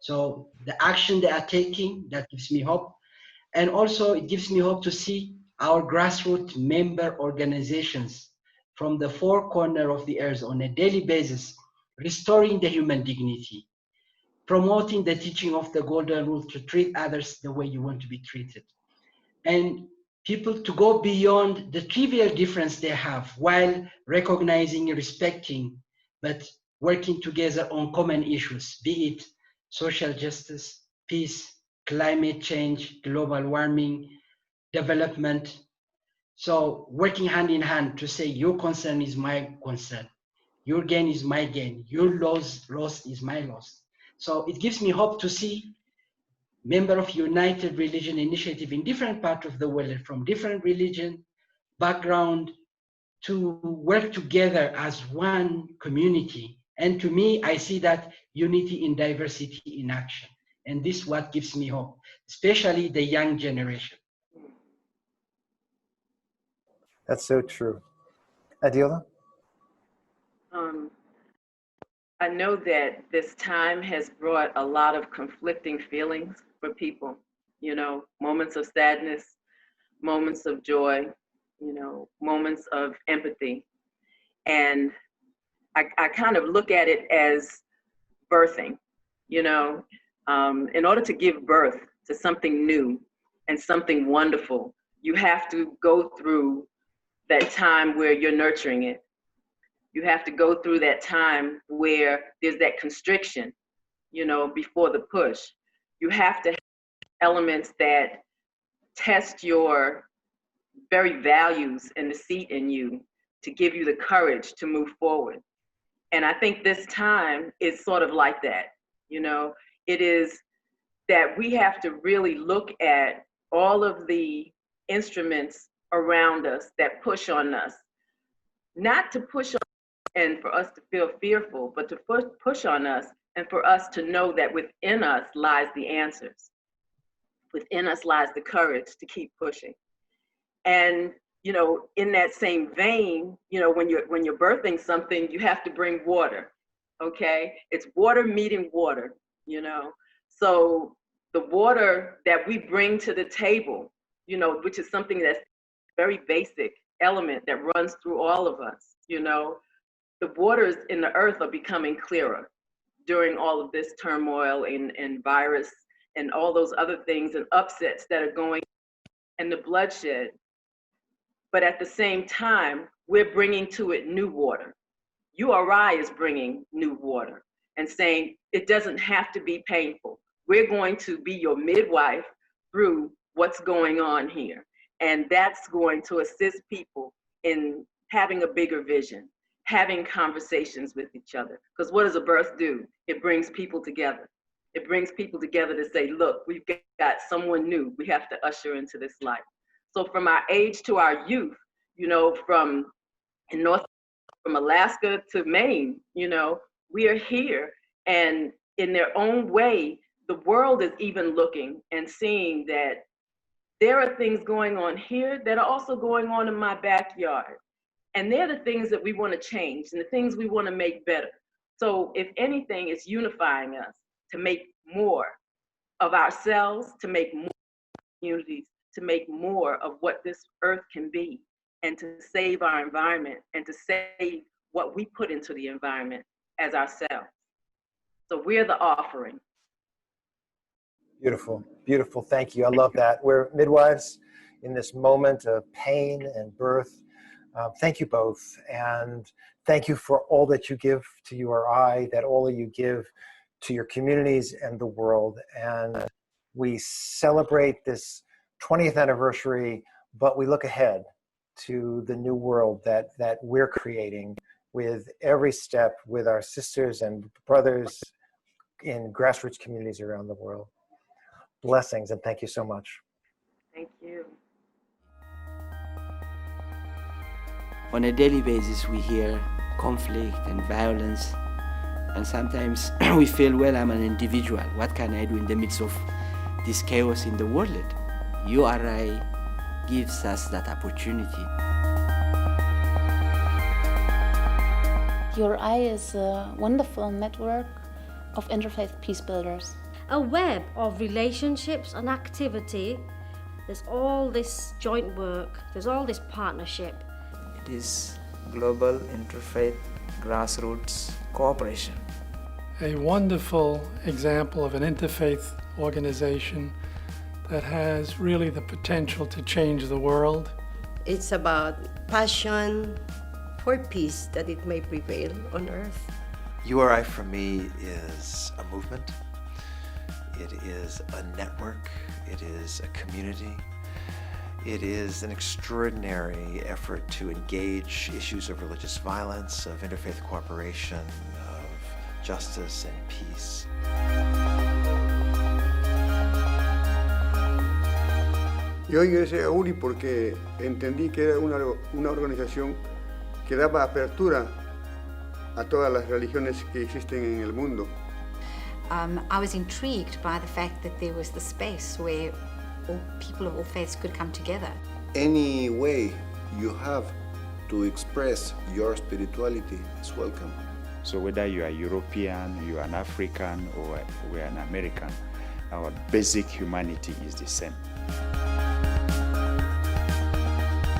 So the action they are taking, that gives me hope. And also it gives me hope to see our grassroots member organizations from the four corners of the earth on a daily basis, restoring the human dignity, promoting the teaching of the golden rule to treat others the way you want to be treated. And people to go beyond the trivial difference they have while recognizing and respecting, but working together on common issues, be it social justice, peace, climate change, global warming, development. So working hand in hand to say your concern is my concern, your gain is my gain, your loss is my loss. So it gives me hope to see member of United Religion Initiative in different parts of the world, from different religion background, to work together as one community. And to me, I see that unity in diversity in action. And this is what gives me hope, especially the young generation. That's so true. Adila? I know that this time has brought a lot of conflicting feelings for people, you know, moments of sadness, moments of joy, you know, moments of empathy. And I kind of look at it as birthing, you know, in order to give birth to something new and something wonderful, you have to go through that time where you're nurturing it. You have to go through that time where there's that constriction, you know, before the push. You have to have elements that test your very values and the seed in you to give you the courage to move forward. And I think this time is sort of like that, you know. It is that we have to really look at all of the instruments around us that push on us, not to push on and for us to feel fearful, but to push on us and for us to know that within us lies the answers. Within us lies the courage to keep pushing. And, you know, in that same vein, you know, when you're birthing something, you have to bring water, okay? It's water meeting water, you know? So the water that we bring to the table, you know, which is something that's very basic element that runs through all of us, you know, the waters in the earth are becoming clearer during all of this turmoil and virus and all those other things and upsets that are going and the bloodshed. But at the same time, we're bringing to it new water. URI is bringing new water and saying it doesn't have to be painful. We're going to be your midwife through what's going on here. And that's going to assist people in having a bigger vision, having conversations with each other. Because what does a birth do? It brings people together. It brings people together to say, look, we've got someone new we have to usher into this life. So from our age to our youth, you know, from Alaska to Maine, you know, we are here, and in their own way, the world is even looking and seeing that there are things going on here that are also going on in my backyard. And they're the things that we want to change and the things we want to make better. So if anything, it's unifying us to make more of ourselves, to make more communities, to make more of what this earth can be, and to save our environment and to save what we put into the environment as ourselves. So we're the offering. Beautiful, beautiful. Thank you. I love that. We're midwives in this moment of pain and birth. Thank you both. And thank you for all that you give to URI, that all of you give to your communities and the world. And we celebrate this 20th anniversary, but we look ahead to the new world that we're creating with every step with our sisters and brothers in grassroots communities around the world. Blessings, and thank you so much. Thank you. On a daily basis, we hear conflict and violence, and sometimes we feel, well, I'm an individual. What can I do in the midst of this chaos in the world? URI gives us that opportunity. URI is a wonderful network of interfaith peace builders. A web of relationships and activity. There's all this joint work, there's all this partnership. It is global interfaith grassroots cooperation. A wonderful example of an interfaith organization that has really the potential to change the world. It's about passion for peace, that it may prevail on earth. URI for me is a movement. It is a network. It is a community. It is an extraordinary effort to engage issues of religious violence, of interfaith cooperation, of justice and peace. Yo ingresé a URI porque entendí que era una organización que daba apertura a todas las religiones que existen en el mundo. I was intrigued by the fact that there was the space where all people of all faiths could come together. Any way you have to express your spirituality is welcome. So whether you are European, you are an African, or we are an American, our basic humanity is the same.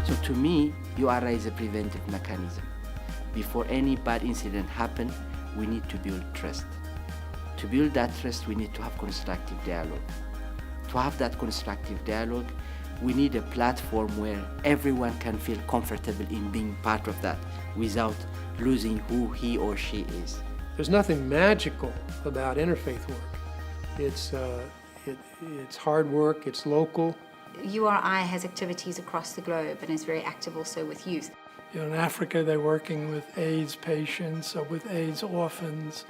So to me, URI is a preventive mechanism. Before any bad incident happens, we need to build trust. To build that trust, we need to have constructive dialogue. To have that constructive dialogue, we need a platform where everyone can feel comfortable in being part of that without losing who he or she is. There's nothing magical about interfaith work. It's hard work, it's local. URI has activities across the globe and is very active also with youth. You know, in Africa, they're working with AIDS patients or with AIDS orphans.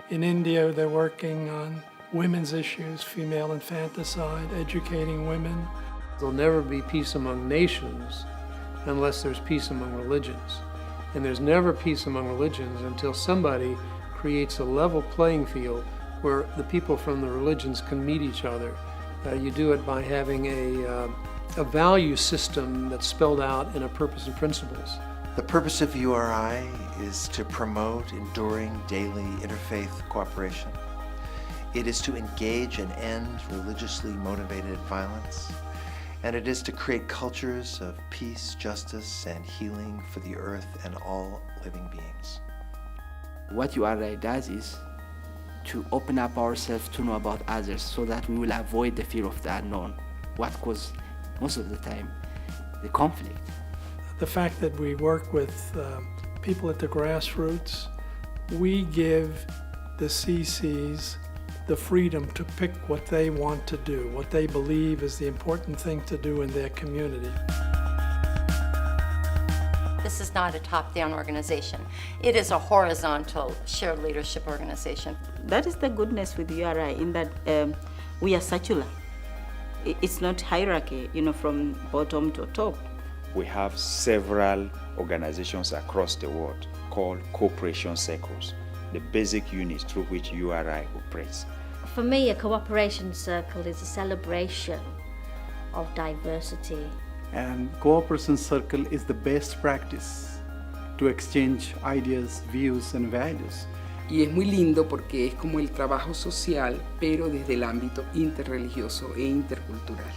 In India, they're working on women's issues, female infanticide, educating women. There'll never be peace among nations unless there's peace among religions. And there's never peace among religions until somebody creates a level playing field where the people from the religions can meet each other. You do it by having a value system that's spelled out in a purpose and principles. The purpose of URI is to promote enduring daily interfaith cooperation. It is to engage and end religiously motivated violence. And it is to create cultures of peace, justice, and healing for the earth and all living beings. What URI does is to open up ourselves to know about others so that we will avoid the fear of the unknown, what causes most of the time the conflict. The fact that we work with people at the grassroots, we give the CCs the freedom to pick what they want to do, what they believe is the important thing to do in their community. this is not a top-down organization. It is a horizontal shared leadership organization. That is the goodness with URI, in that we are circular. It's not hierarchy, from bottom to top. We have several organizations across the world called cooperation circles, the basic units through which URI operates. For me, a cooperation circle is a celebration of diversity. And cooperation circle is the best practice to exchange ideas, views and values. Y es muy lindo porque es como el trabajo social, pero desde el ámbito interreligioso e intercultural.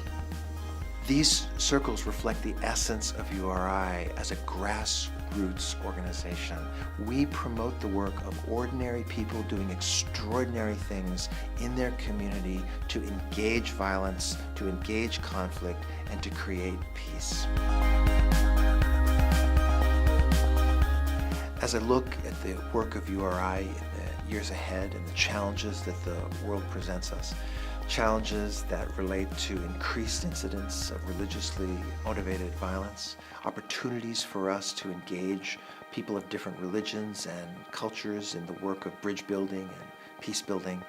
These circles reflect the essence of URI as a grassroots organization. We promote the work of ordinary people doing extraordinary things in their community to engage violence, to engage conflict, and to create peace. As I look at the work of URI in the years ahead and the challenges that the world presents us, challenges that relate to increased incidents of religiously motivated violence, opportunities for us to engage people of different religions and cultures in the work of bridge building and peace building,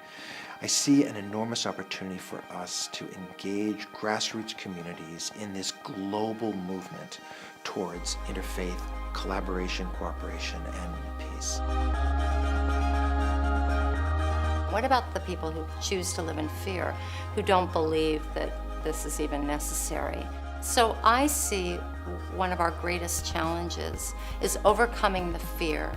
I see an enormous opportunity for us to engage grassroots communities in this global movement towards interfaith collaboration, cooperation, and peace. What about the people who choose to live in fear, who don't believe that this is even necessary? So I see one of our greatest challenges is overcoming the fear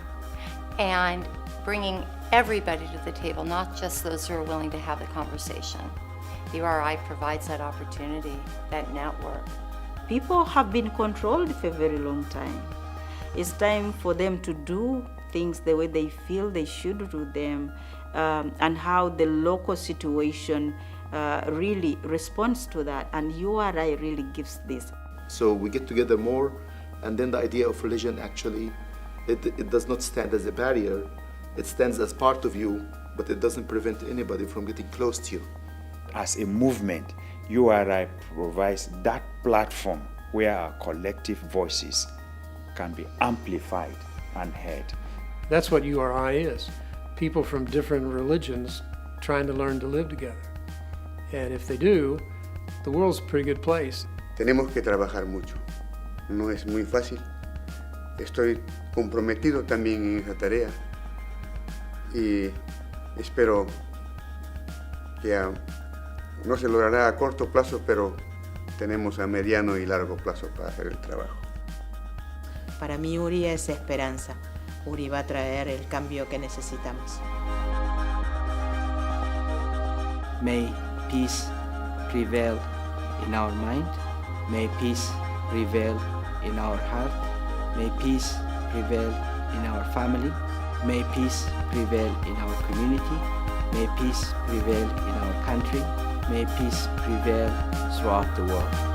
and bringing everybody to the table, not just those who are willing to have the conversation. URI provides that opportunity, that network. People have been controlled for a very long time. It's time for them to do things the way they feel they should do them, and how the local situation really responds to that. And URI really gives this. So we get together more, and then the idea of religion actually, it does not stand as a barrier. It stands as part of you, but it doesn't prevent anybody from getting close to you. As a movement, URI provides that platform where our collective voices can be amplified and heard. That's what URI is. People from different religions trying to learn to live together. And if they do, the world's a pretty good place. Tenemos que trabajar mucho. No es muy fácil. Estoy comprometido también en esa tarea y espero que no se logrará a corto plazo, pero tenemos a mediano y largo plazo para hacer el trabajo. Para mí URI es esperanza. URI va a traer el cambio que necesitamos. May peace prevail in our mind. May peace prevail in our heart. May peace prevail in our family. May peace prevail in our community. May peace prevail in our country. May peace prevail throughout the world.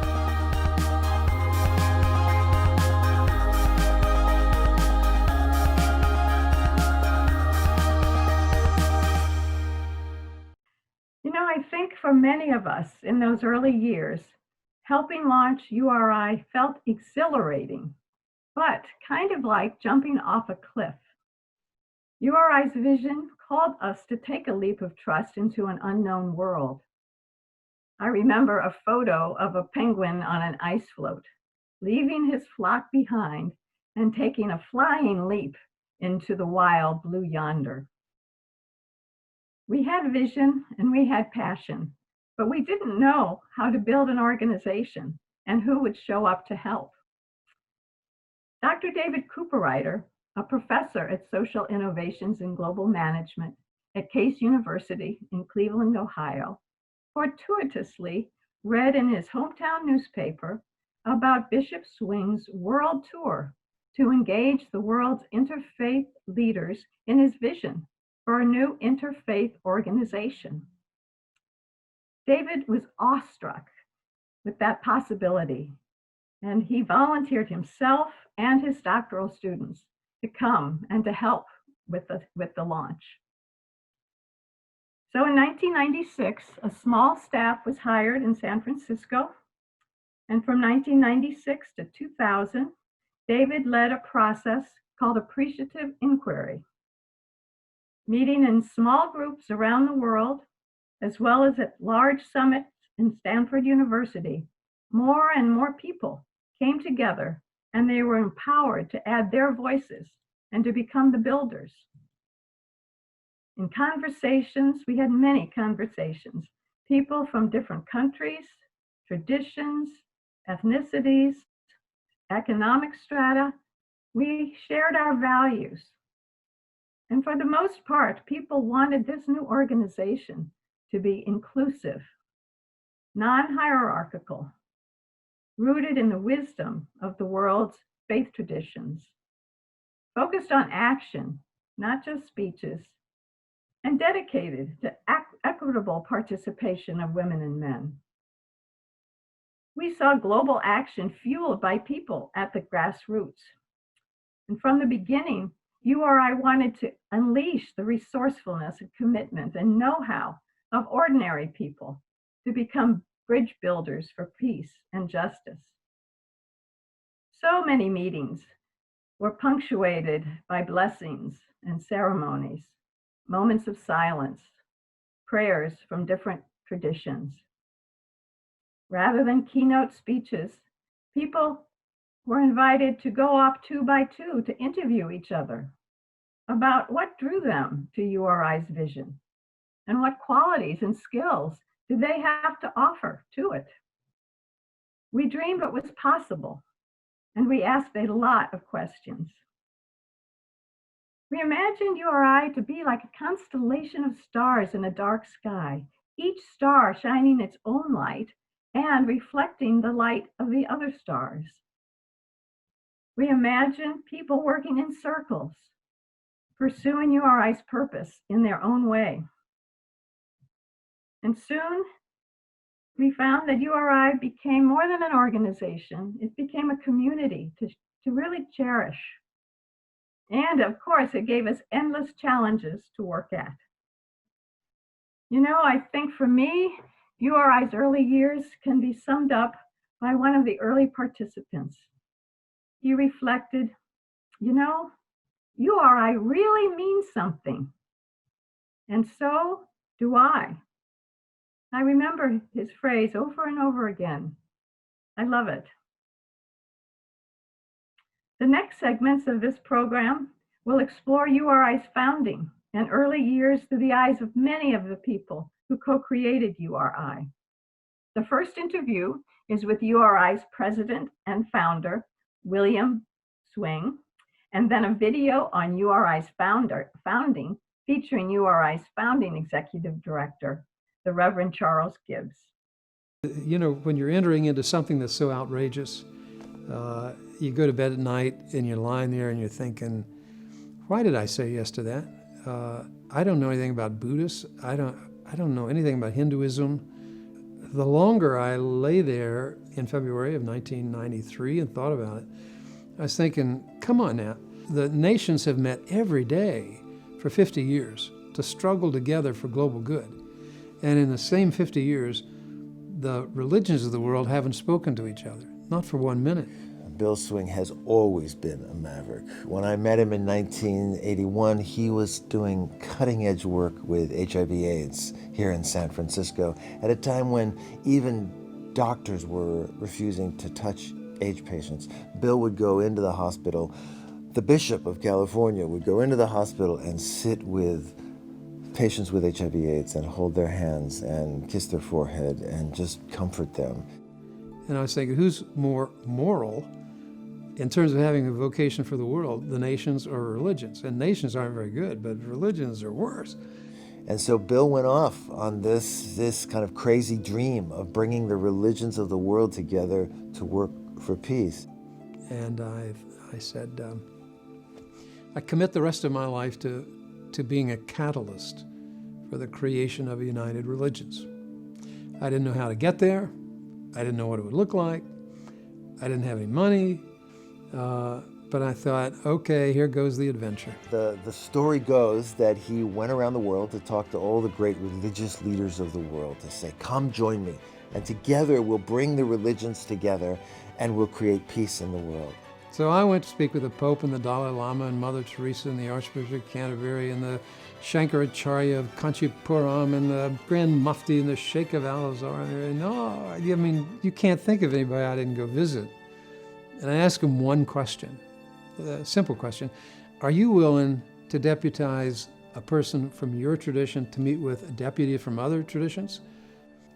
I think for many of us in those early years, helping launch URI felt exhilarating, but kind of like jumping off a cliff. URI's vision called us to take a leap of trust into an unknown world. I remember a photo of a penguin on an ice float, leaving his flock behind and taking a flying leap into the wild blue yonder. We had vision and we had passion, but we didn't know how to build an organization and who would show up to help. Dr. David Cooperrider, a professor at Social Innovations and Global Management at Case University in Cleveland, Ohio, fortuitously read in his hometown newspaper about Bishop Swing's world tour to engage the world's interfaith leaders in his vision for a new interfaith organization. David was awestruck with that possibility, and he volunteered himself and his doctoral students to come and to help with the launch. So in 1996, a small staff was hired in San Francisco, and from 1996 to 2000, David led a process called appreciative inquiry, meeting in small groups around the world, as well as at large summits in Stanford University. More and more people came together, and they were empowered to add their voices and to become the builders. In conversations, we had many conversations. People from different countries, traditions, ethnicities, economic strata, we shared our values. And for the most part, people wanted this new organization to be inclusive, non-hierarchical, rooted in the wisdom of the world's faith traditions, focused on action, not just speeches, and dedicated to equitable participation of women and men. We saw global action fueled by people at the grassroots. And from the beginning, URI wanted to unleash the resourcefulness and commitment and know-how of ordinary people to become bridge builders for peace and justice. So many meetings were punctuated by blessings and ceremonies, moments of silence, prayers from different traditions. Rather than keynote speeches, people were invited to go off 2 by 2 to interview each other about what drew them to URI's vision and what qualities and skills did they have to offer to it. We dreamed what was possible, and we asked a lot of questions. We imagined URI to be like a constellation of stars in a dark sky, each star shining its own light and reflecting the light of the other stars. We imagined people working in circles, pursuing URI's purpose in their own way. And soon, we found that URI became more than an organization. It became a community to really cherish. And of course, it gave us endless challenges to work at. You know, I think for me, URI's early years can be summed up by one of the early participants. He reflected, you know, URI really means something. And so do I. I remember his phrase over and over again. I love it. The next segments of this program will explore URI's founding and early years through the eyes of many of the people who co-created URI. The first interview is with URI's president and founder, William Swing, and then a video on URI's founding featuring URI's founding executive director, the Reverend Charles Gibbs. You know, when you're entering into something that's so outrageous, you go to bed at night and you're lying there and you're thinking, why did I say yes to that? I don't know anything about Buddhists. I don't know anything about Hinduism. The longer I lay there in February of 1993 and thought about it, I was thinking, come on now. The nations have met every day for 50 years to struggle together for global good. And in the same 50 years, the religions of the world haven't spoken to each other, not for 1 minute. Bill Swing has always been a maverick. When I met him in 1981, he was doing cutting-edge work with HIV/AIDS here in San Francisco at a time when even doctors were refusing to touch AIDS patients. Bill would go into the hospital. The Bishop of California would go into the hospital and sit with patients with HIV/AIDS and hold their hands and kiss their forehead and just comfort them. And I was thinking, who's more moral in terms of having a vocation for the world, the nations or religions? And nations aren't very good, but religions are worse. And so Bill went off on this kind of crazy dream of bringing the religions of the world together to work for peace. And I said, I commit the rest of my life to being a catalyst for the creation of united religions. I didn't know how to get there. I didn't know what it would look like. I didn't have any money. But I thought, okay, here goes the adventure. The story goes that he went around the world to talk to all the great religious leaders of the world to say, come join me. And together we'll bring the religions together and we'll create peace in the world. So I went to speak with the Pope and the Dalai Lama and Mother Teresa and the Archbishop of Canterbury and the Shankaracharya of Kanchipuram and the Grand Mufti and the Sheikh of Al-Azhar. And I mean, you can't think of anybody I didn't go visit. And I asked them one question, a simple question. Are you willing to deputize a person from your tradition to meet with a deputy from other traditions?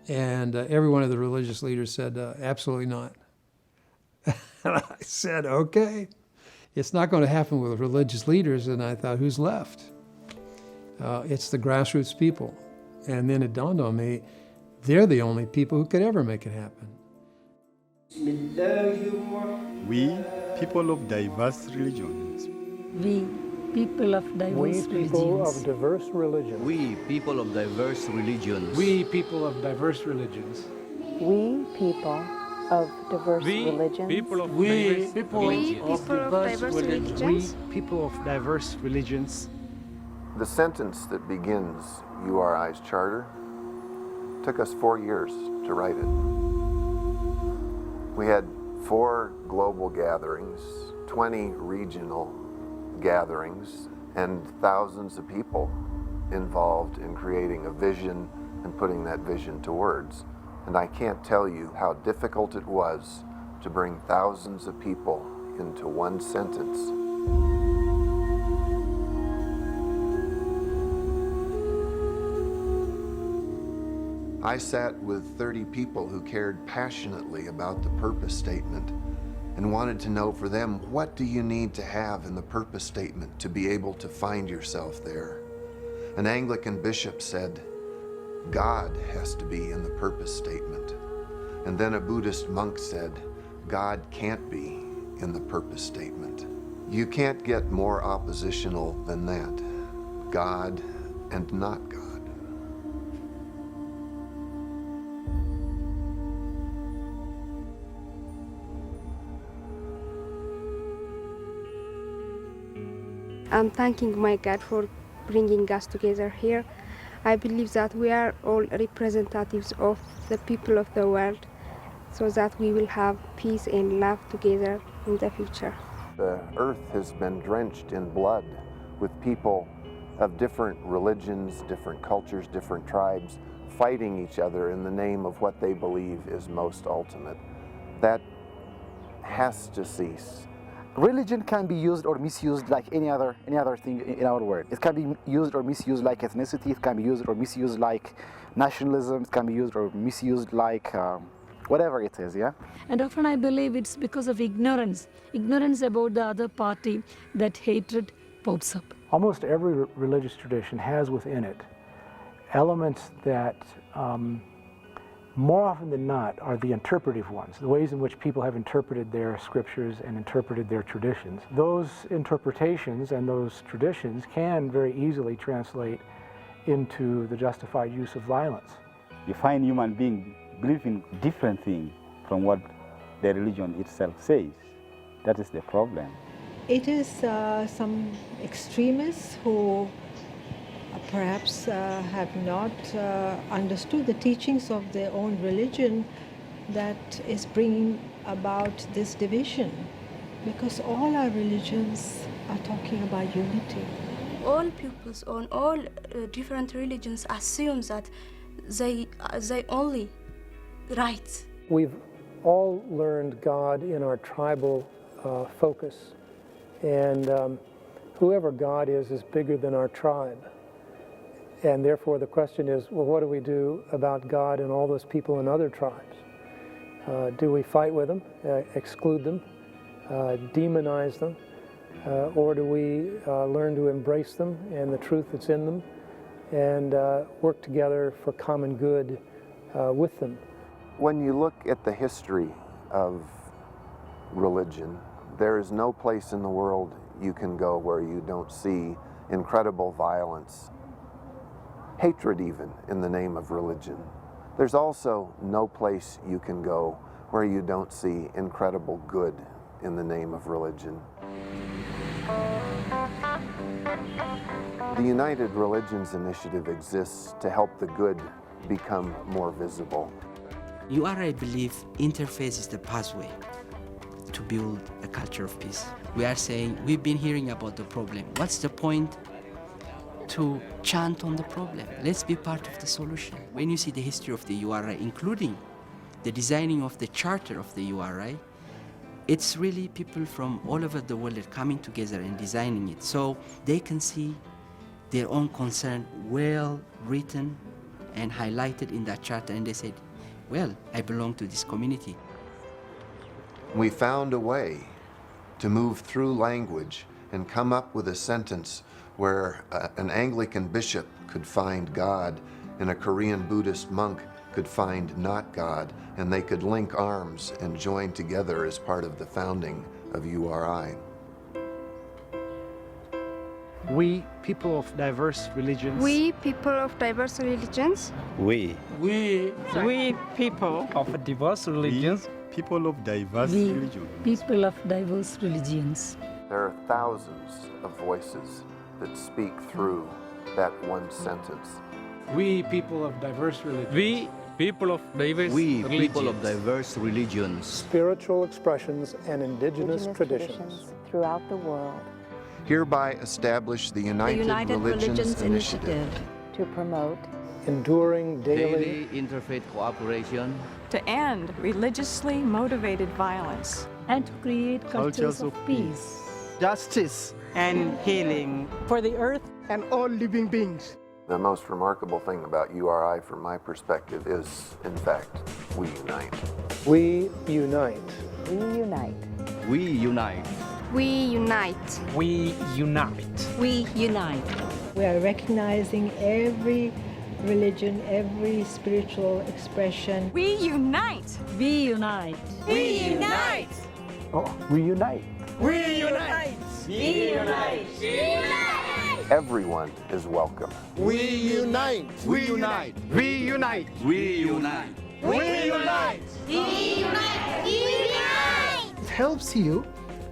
And every one of the religious leaders said, absolutely not. And I said, okay, it's not going to happen with religious leaders. And I thought, who's left? It's the grassroots people. And then it dawned on me, they're the only people who could ever make it happen. We, people of diverse religions. We, people of diverse religions. We, people of diverse religions. We, people of diverse religions. We, people of diverse religions. We, people of diverse religions. The sentence that begins URI's charter took us 4 years to write it. We had 4 global gatherings, 20 regional gatherings, and thousands of people involved in creating a vision and putting that vision to words. And I can't tell you how difficult it was to bring thousands of people into one sentence. I sat with 30 people who cared passionately about the purpose statement and wanted to know for them, what do you need to have in the purpose statement to be able to find yourself there? An Anglican bishop said, God has to be in the purpose statement. And then a Buddhist monk said, God can't be in the purpose statement. You can't get more oppositional than that. God and not God. I'm thanking my God for bringing us together here. I believe that we are all representatives of the people of the world, so that we will have peace and love together in the future. The earth has been drenched in blood with people of different religions, different cultures, different tribes, fighting each other in the name of what they believe is most ultimate. That has to cease. Religion can be used or misused like any other thing in our world. It can be used or misused like ethnicity. It can be used or misused like nationalism. It can be used or misused like whatever it is, yeah? And often I believe it's because of ignorance about the other party that hatred pops up. Almost every religious tradition has within it elements that more often than not are the interpretive ones, the ways in which people have interpreted their scriptures and interpreted their traditions. Those interpretations and those traditions can very easily translate into the justified use of violence. You find human beings believing different things from what the religion itself says. That is the problem. It is some extremists who perhaps have not understood the teachings of their own religion that is bringing about this division, because all our religions are talking about unity. All peoples on all different religions assume that they only right. We've all learned God in our tribal focus, and whoever God is bigger than our tribe. And therefore the question is, well, what do we do about God and all those people in other tribes? Do we fight with them, exclude them, demonize them, or do we learn to embrace them and the truth that's in them and work together for common good with them? When you look at the history of religion, there is no place in the world you can go where you don't see incredible violence, hatred even, in the name of religion. There's also no place you can go where you don't see incredible good in the name of religion. The United Religions Initiative exists to help the good become more visible. URI believe interfaith is the pathway. to build a culture of peace. We are saying, we've been hearing about the problem. What's the point to chant on the problem? Let's be part of the solution. When you see the history of the URI, including the designing of the charter of the URI, it's really people from all over the world are coming together and designing it so they can see their own concern well written and highlighted in that charter, and they said, well, I belong to this community. We found a way to move through language and come up with a sentence where an Anglican bishop could find God and a Korean Buddhist monk could find not God, and they could link arms and join together as part of the founding of URI. We, people of diverse religions. We, people of diverse religions. We people of diverse religions. People of diverse religions. People of diverse religions. There are thousands of voices that speak through that one sentence. We, people of diverse religions. We, people of diverse religions. people of diverse religions. Spiritual expressions and indigenous traditions throughout the world. Hereby establish the United Religions Initiative to promote enduring Daily interfaith cooperation. To end religiously motivated violence. And to create cultures of peace. justice and healing for the earth and all living beings. The most remarkable thing about URI from my perspective is, in fact, we unite. We unite. We unite. We unite. We unite. We unite. We unite. We are recognizing every religion, every spiritual expression. We unite. We unite. We unite. Oh, we unite. We unite. We unite. We unite. Everyone is welcome. We unite. We unite. We unite. We unite. We unite. We unite. We unite. It helps you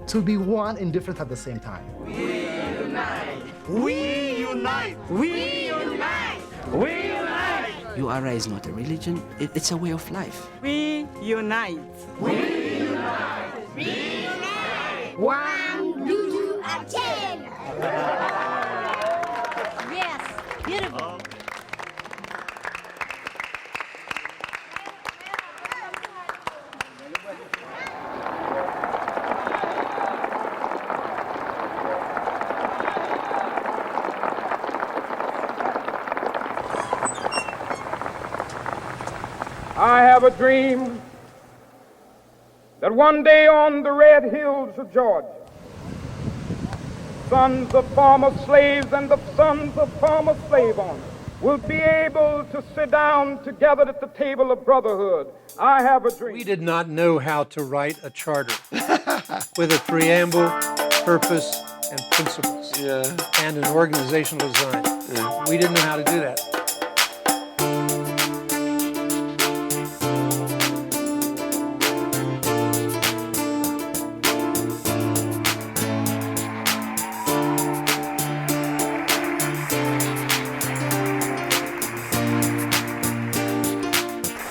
to be one and different at the same time. We unite. We unite. We unite. We unite. URI is not a religion, it's a way of life. We unite. We unite. We unite. 1, 2, 10. Yes, beautiful. I have a dream that one day on the red hills of Georgia, sons of former slaves and the sons of former slave owners will be able to sit down together at the table of brotherhood. I have a dream. We did not know how to write a charter with a preamble, purpose, and principles, and an organizational design. We didn't know how to do that.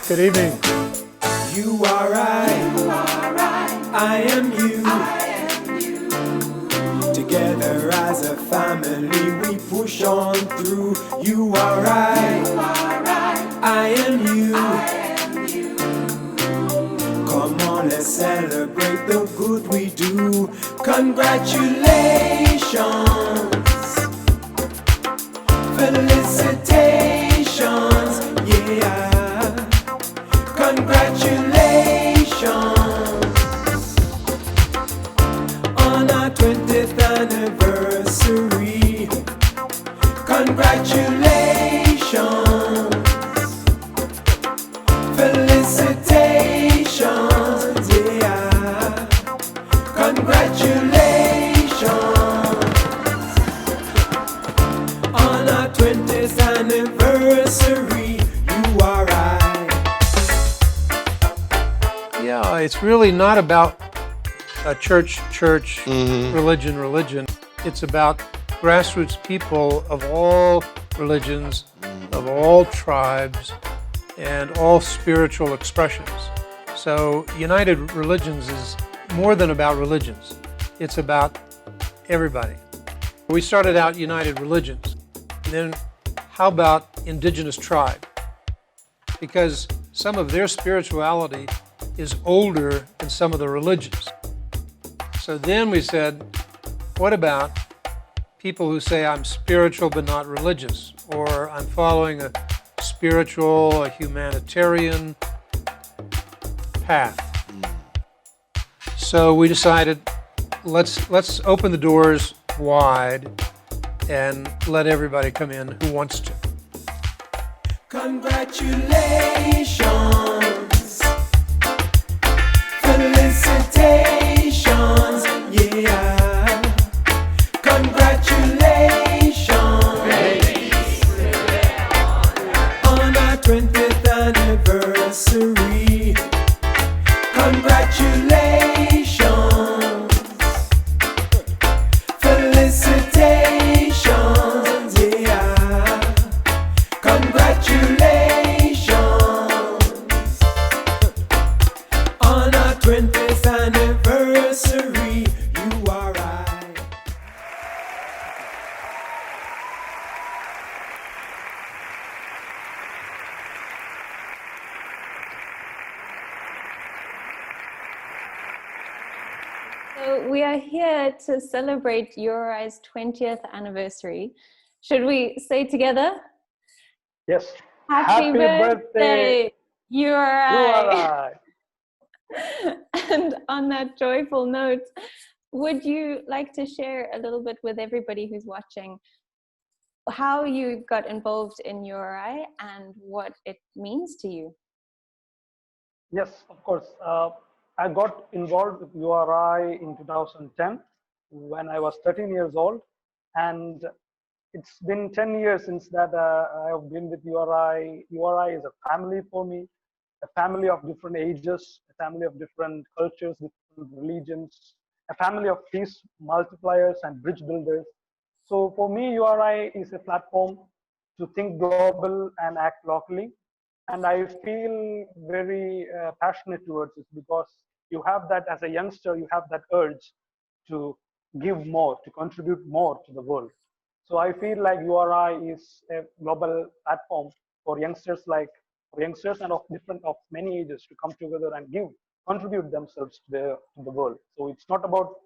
Good evening. URI, I am you. Together as a family we push on through. URI, I am you. Come on, let's celebrate the good we do. Congratulations, felicitations, yeah. Congratulations on our 20th anniversary. Congratulations, felicitations, yeah. Congratulations on our 20th anniversary. URI. Yeah, it's really not about a church, religion. It's about grassroots people of all religions, of all tribes, and all spiritual expressions. So United Religions is more than about religions. It's about everybody. We started out United Religions, and then how about indigenous tribe? Because some of their spirituality is older than some of the religions. So then we said, what about people who say I'm spiritual but not religious, or I'm following a spiritual, a humanitarian path? So we decided, let's open the doors wide and let everybody come in who wants to. Congratulations, felicitations, yeah. Congratulations on our 20th anniversary. Congratulations, felicitations, yeah. Congratulations on our 20th anniversary, URI. So we are here to celebrate URI's 20th anniversary. Should we say together? Yes. Happy birthday, URI! And on that joyful note, would you like to share a little bit with everybody who's watching how you got involved in URI and what it means to you? Yes, of course. I got involved with URI in 2010 when I was 13 years old, and it's been 10 years since that I have been with URI. URI is a family for me, a family of different ages, a family of different cultures, different religions, a family of peace multipliers and bridge builders. So for me, URI is a platform to think global and act locally. And I feel very passionate towards it because you have that as a youngster, you have that urge to give more, to contribute more to the world. So I feel like URI is a global platform for youngsters and of many ages to come together and contribute themselves to the world. So it's not about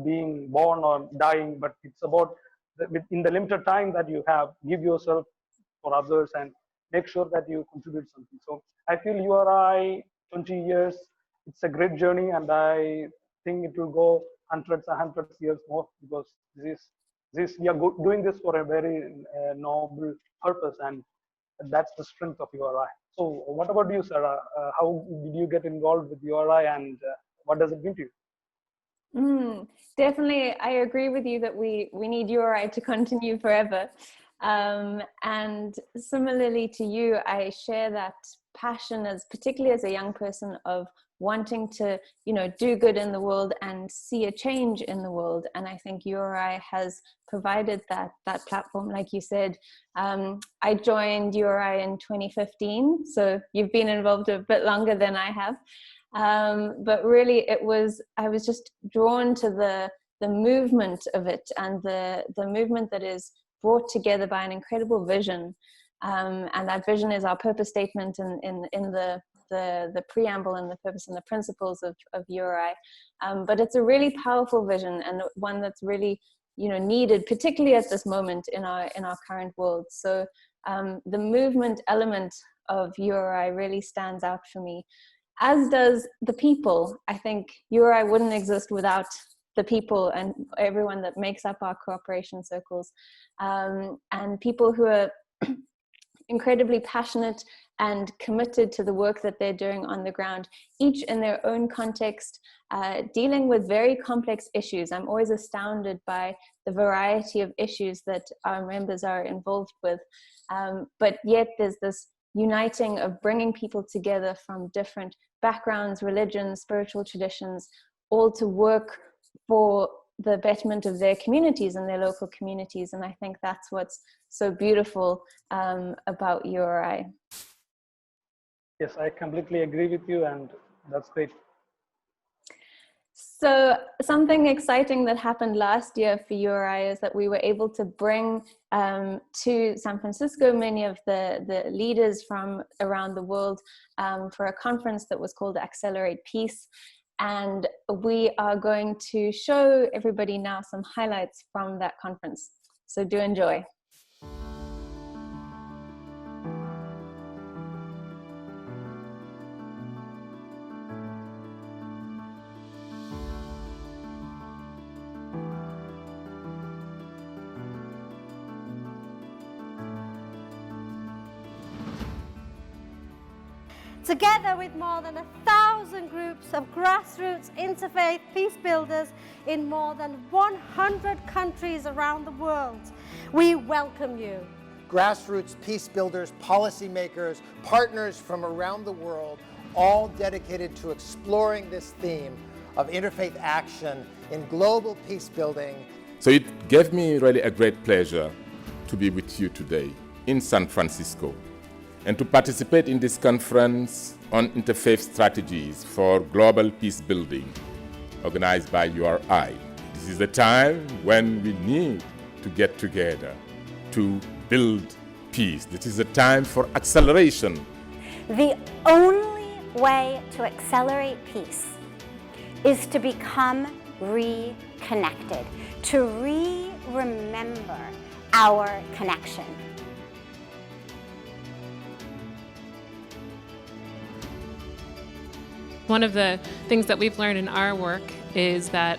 being born or dying, but it's about in the limited time that you have, give yourself for others and make sure that you contribute something. So I feel URI 20 years, it's a great journey, and I think it will go hundreds and hundreds of years more because we are doing this for a very noble purpose, and that's the strength of URI. So what about you, Sarah? How did you get involved with URI, and what does it mean to you? Definitely, I agree with you that we need URI to continue forever. And similarly to you, I share that passion, particularly as a young person, of wanting to, do good in the world and see a change in the world. And I think URI has provided that platform, like you said. I joined URI in 2015, so you've been involved a bit longer than I have. But really, I was just drawn to the movement of it, and the movement that is brought together by an incredible vision. And that vision is our purpose statement in the preamble and the purpose and the principles of URI. But it's a really powerful vision, and one that's really needed, particularly at this moment in our current world. So the movement element of URI really stands out for me, as does the people. I think URI wouldn't exist without the people and everyone that makes up our cooperation circles, and people who are incredibly passionate and committed to the work that they're doing on the ground, each in their own context, dealing with very complex issues. I'm always astounded by the variety of issues that our members are involved with, but yet there's this uniting of bringing people together from different backgrounds, religions, spiritual traditions, all to work for the betterment of their communities and their local communities. And I think that's what's so beautiful about URI. Yes, I completely agree with you, and that's great. So something exciting that happened last year for URI is that we were able to bring to San Francisco many of the leaders from around the world for a conference that was called Accelerate Peace. And we are going to show everybody now some highlights from that conference. So do enjoy. Together with more than 1,000 groups of grassroots interfaith peace builders in more than 100 countries around the world, we welcome you. Grassroots peace builders, policymakers, partners from around the world, all dedicated to exploring this theme of interfaith action in global peace building. So it gave me really a great pleasure to be with you today in San Francisco and to participate in this conference on interfaith strategies for global peace building organized by URI. This is a time when we need to get together to build peace. This is a time for acceleration. The only way to accelerate peace is to become reconnected, to remember our connection. One of the things that we've learned in our work is that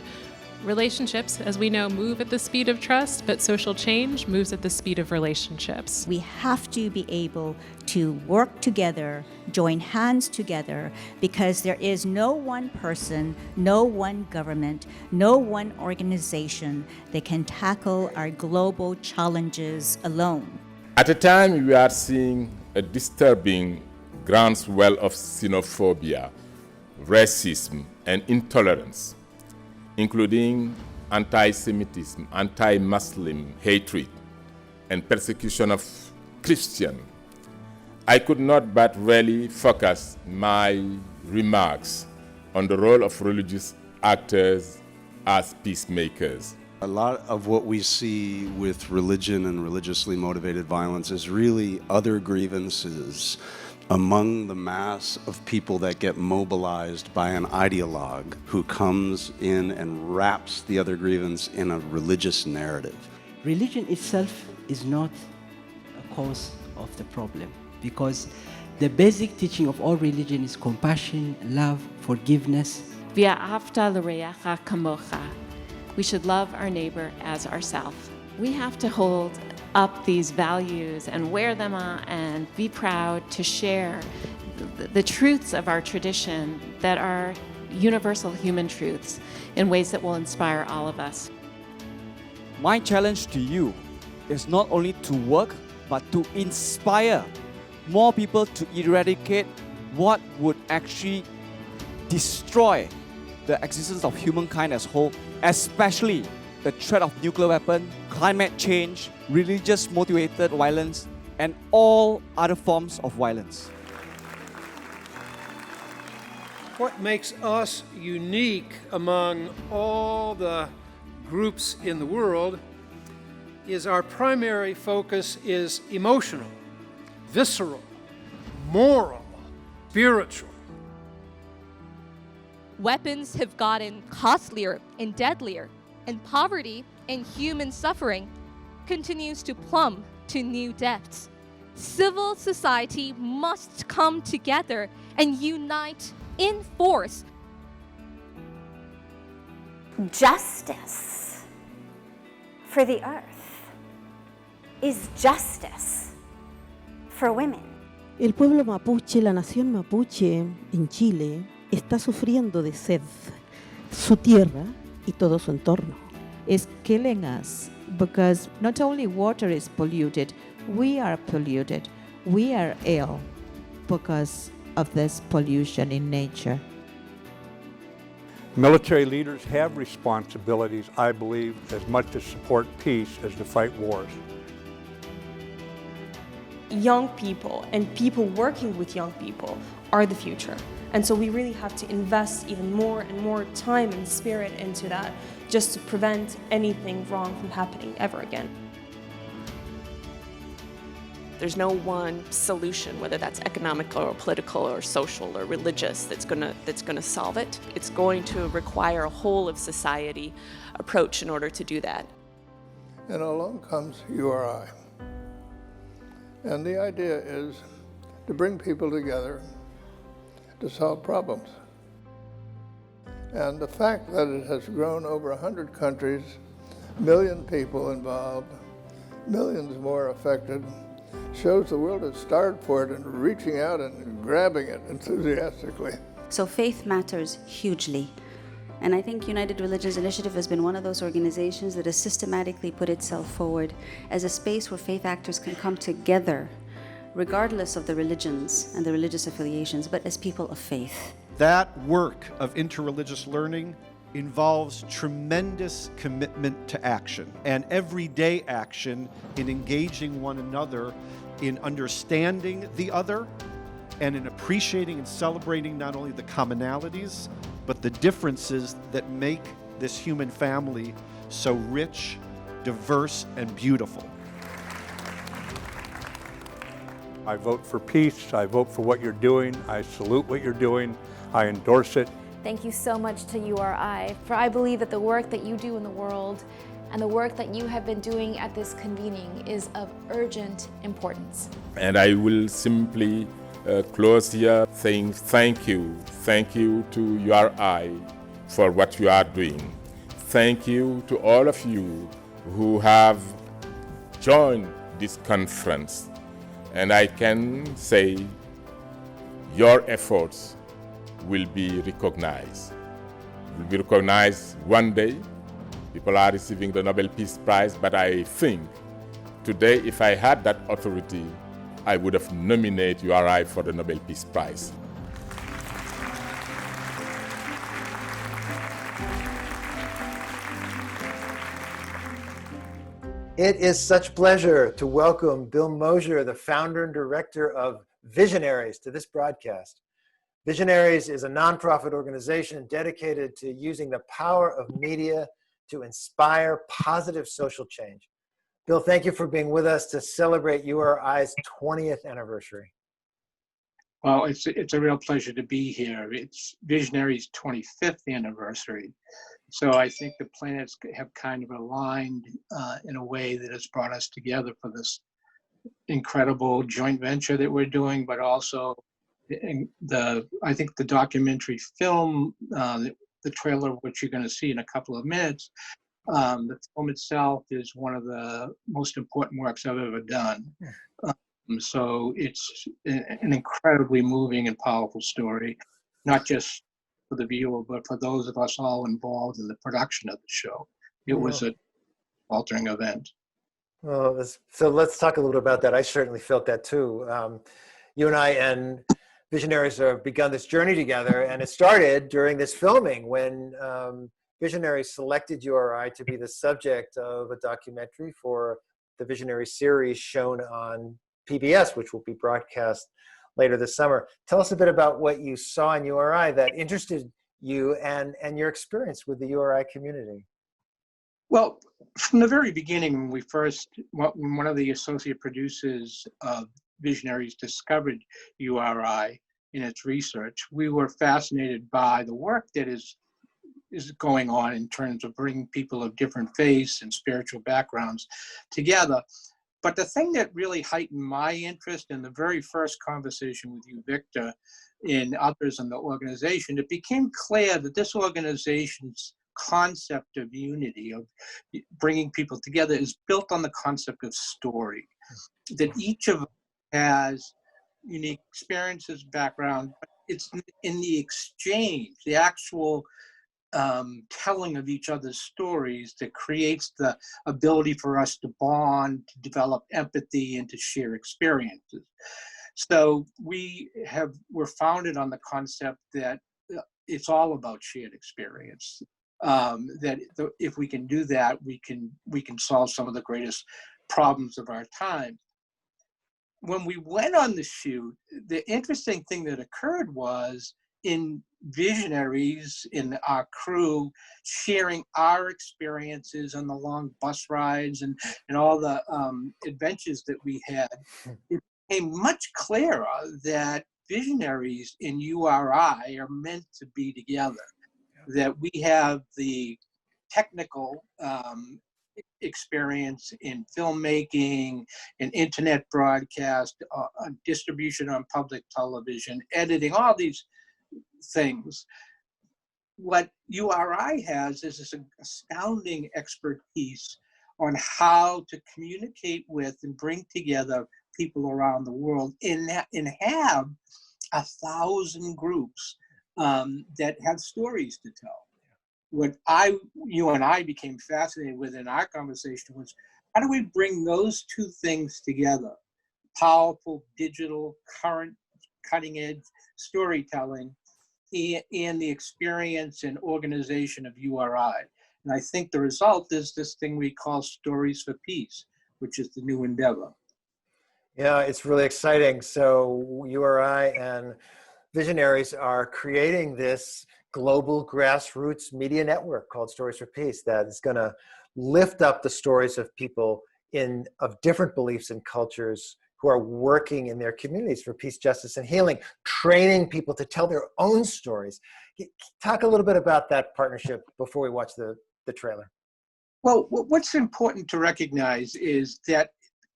relationships, as we know, move at the speed of trust, but social change moves at the speed of relationships. We have to be able to work together, join hands together, because there is no one person, no one government, no one organization that can tackle our global challenges alone. At a time we are seeing a disturbing groundswell of xenophobia, racism, and intolerance, including anti-Semitism, anti-Muslim hatred, and persecution of Christians, I could not but really focus my remarks on the role of religious actors as peacemakers. A lot of what we see with religion and religiously motivated violence is really other grievances among the mass of people that get mobilized by an ideologue who comes in and wraps the other grievance in a religious narrative. Religion itself is not a cause of the problem, because the basic teaching of all religion is compassion, love, forgiveness. We should love our neighbor as ourselves. We have to hold up these values and wear them on and be proud to share the truths of our tradition that are universal human truths in ways that will inspire all of us. My challenge to you is not only to work, but to inspire more people to eradicate what would actually destroy the existence of humankind as a whole, especially the threat of nuclear weapon, climate change, religious motivated violence, and all other forms of violence. What makes us unique among all the groups in the world is our primary focus is emotional, visceral, moral, spiritual. Weapons have gotten costlier and deadlier, and poverty and human suffering continues to plumb to new depths. Civil society must come together and unite in force. Justice for the earth is justice for women. El pueblo mapuche, la nación mapuche en Chile, está sufriendo de sed. Su tierra y todo su entorno is killing us, because not only water is polluted, we are polluted. We are ill because of this pollution in nature. Military leaders have responsibilities, I believe, as much to support peace as to fight wars. Young people and people working with young people are the future. And so we really have to invest even more and more time and spirit into that just to prevent anything wrong from happening ever again. There's no one solution, whether that's economic or political or social or religious, that's gonna solve it. It's going to require a whole of society approach in order to do that. And along comes URI. And the idea is to bring people together to solve problems. And the fact that it has grown over 100 countries, a million people involved, millions more affected, shows the world is starved for it and reaching out and grabbing it enthusiastically. So faith matters hugely. And I think United Religions Initiative has been one of those organizations that has systematically put itself forward as a space where faith actors can come together, regardless of the religions and the religious affiliations, but as people of faith. That work of interreligious learning involves tremendous commitment to action and everyday action in engaging one another in understanding the other and in appreciating and celebrating not only the commonalities but the differences that make this human family so rich, diverse, and beautiful. I vote for peace. I vote for what you're doing. I salute what you're doing. I endorse it. Thank you so much to URI, for I believe that the work that you do in the world and the work that you have been doing at this convening is of urgent importance. And I will simply close here saying thank you. Thank you to URI for what you are doing. Thank you to all of you who have joined this conference. And I can say your efforts will be recognized. Will be recognized one day. People are receiving the Nobel Peace Prize, but I think today, if I had that authority, I would have nominated URI for the Nobel Peace Prize. It is such pleasure to welcome Bill Mosier, the founder and director of Visionaries, to this broadcast. Visionaries is a nonprofit organization dedicated to using the power of media to inspire positive social change. Bill, thank you for being with us to celebrate URI's 20th anniversary. Well, it's a real pleasure to be here. It's Visionaries' 25th anniversary. So I think the planets have kind of aligned in a way that has brought us together for this incredible joint venture that we're doing, but also I think the documentary film, the trailer, which you're going to see in a couple of minutes, the film itself is one of the most important works I've ever done. So it's an incredibly moving and powerful story, not just for the viewer, but for those of us all involved in the production of the show. It was an altering event. Well, so let's talk a little bit about that. I certainly felt that too. You and I and Visionaries have begun this journey together, and it started during this filming when Visionaries selected URI to be the subject of a documentary for the Visionary series shown on PBS, which will be broadcast later this summer. Tell us a bit about what you saw in URI that interested you and your experience with the URI community. Well, from the very beginning, when one of the associate producers of Visionaries discovered URI in its research, we were fascinated by the work that is going on in terms of bringing people of different faiths and spiritual backgrounds together. But the thing that really heightened my interest in the very first conversation with you, Victor, and others in the organization, it became clear that this organization's concept of unity, of bringing people together, is built on the concept of story. That each of us has unique experiences, background, but it's in the exchange, the actual telling of each other's stories that creates the ability for us to bond, to develop empathy, and to share experiences. So we're founded on the concept that it's all about shared experience. That if we can do that, we can solve some of the greatest problems of our time. When we went on the shoot, the interesting thing that occurred was in Visionaries, in our crew, sharing our experiences on the long bus rides and all the adventures that we had, it became much clearer that Visionaries in URI are meant to be together, that we have the technical experience in filmmaking, in internet broadcast, distribution on public television, editing, all these things. What URI has is this astounding expertise on how to communicate with and bring together people around the world and have 1,000 groups that have stories to tell. What you and I became fascinated with in our conversation was, how do we bring those two things together? Powerful, digital, current, cutting edge storytelling and the experience and organization of URI. And I think the result is this thing we call Stories for Peace, which is the new endeavor. Yeah, it's really exciting. So URI and Visionaries are creating this global grassroots media network called Stories for Peace that is going to lift up the stories of people of different beliefs and cultures who are working in their communities for peace, justice, and healing, training people to tell their own stories. Talk a little bit about that partnership before we watch the trailer. Well, what's important to recognize is that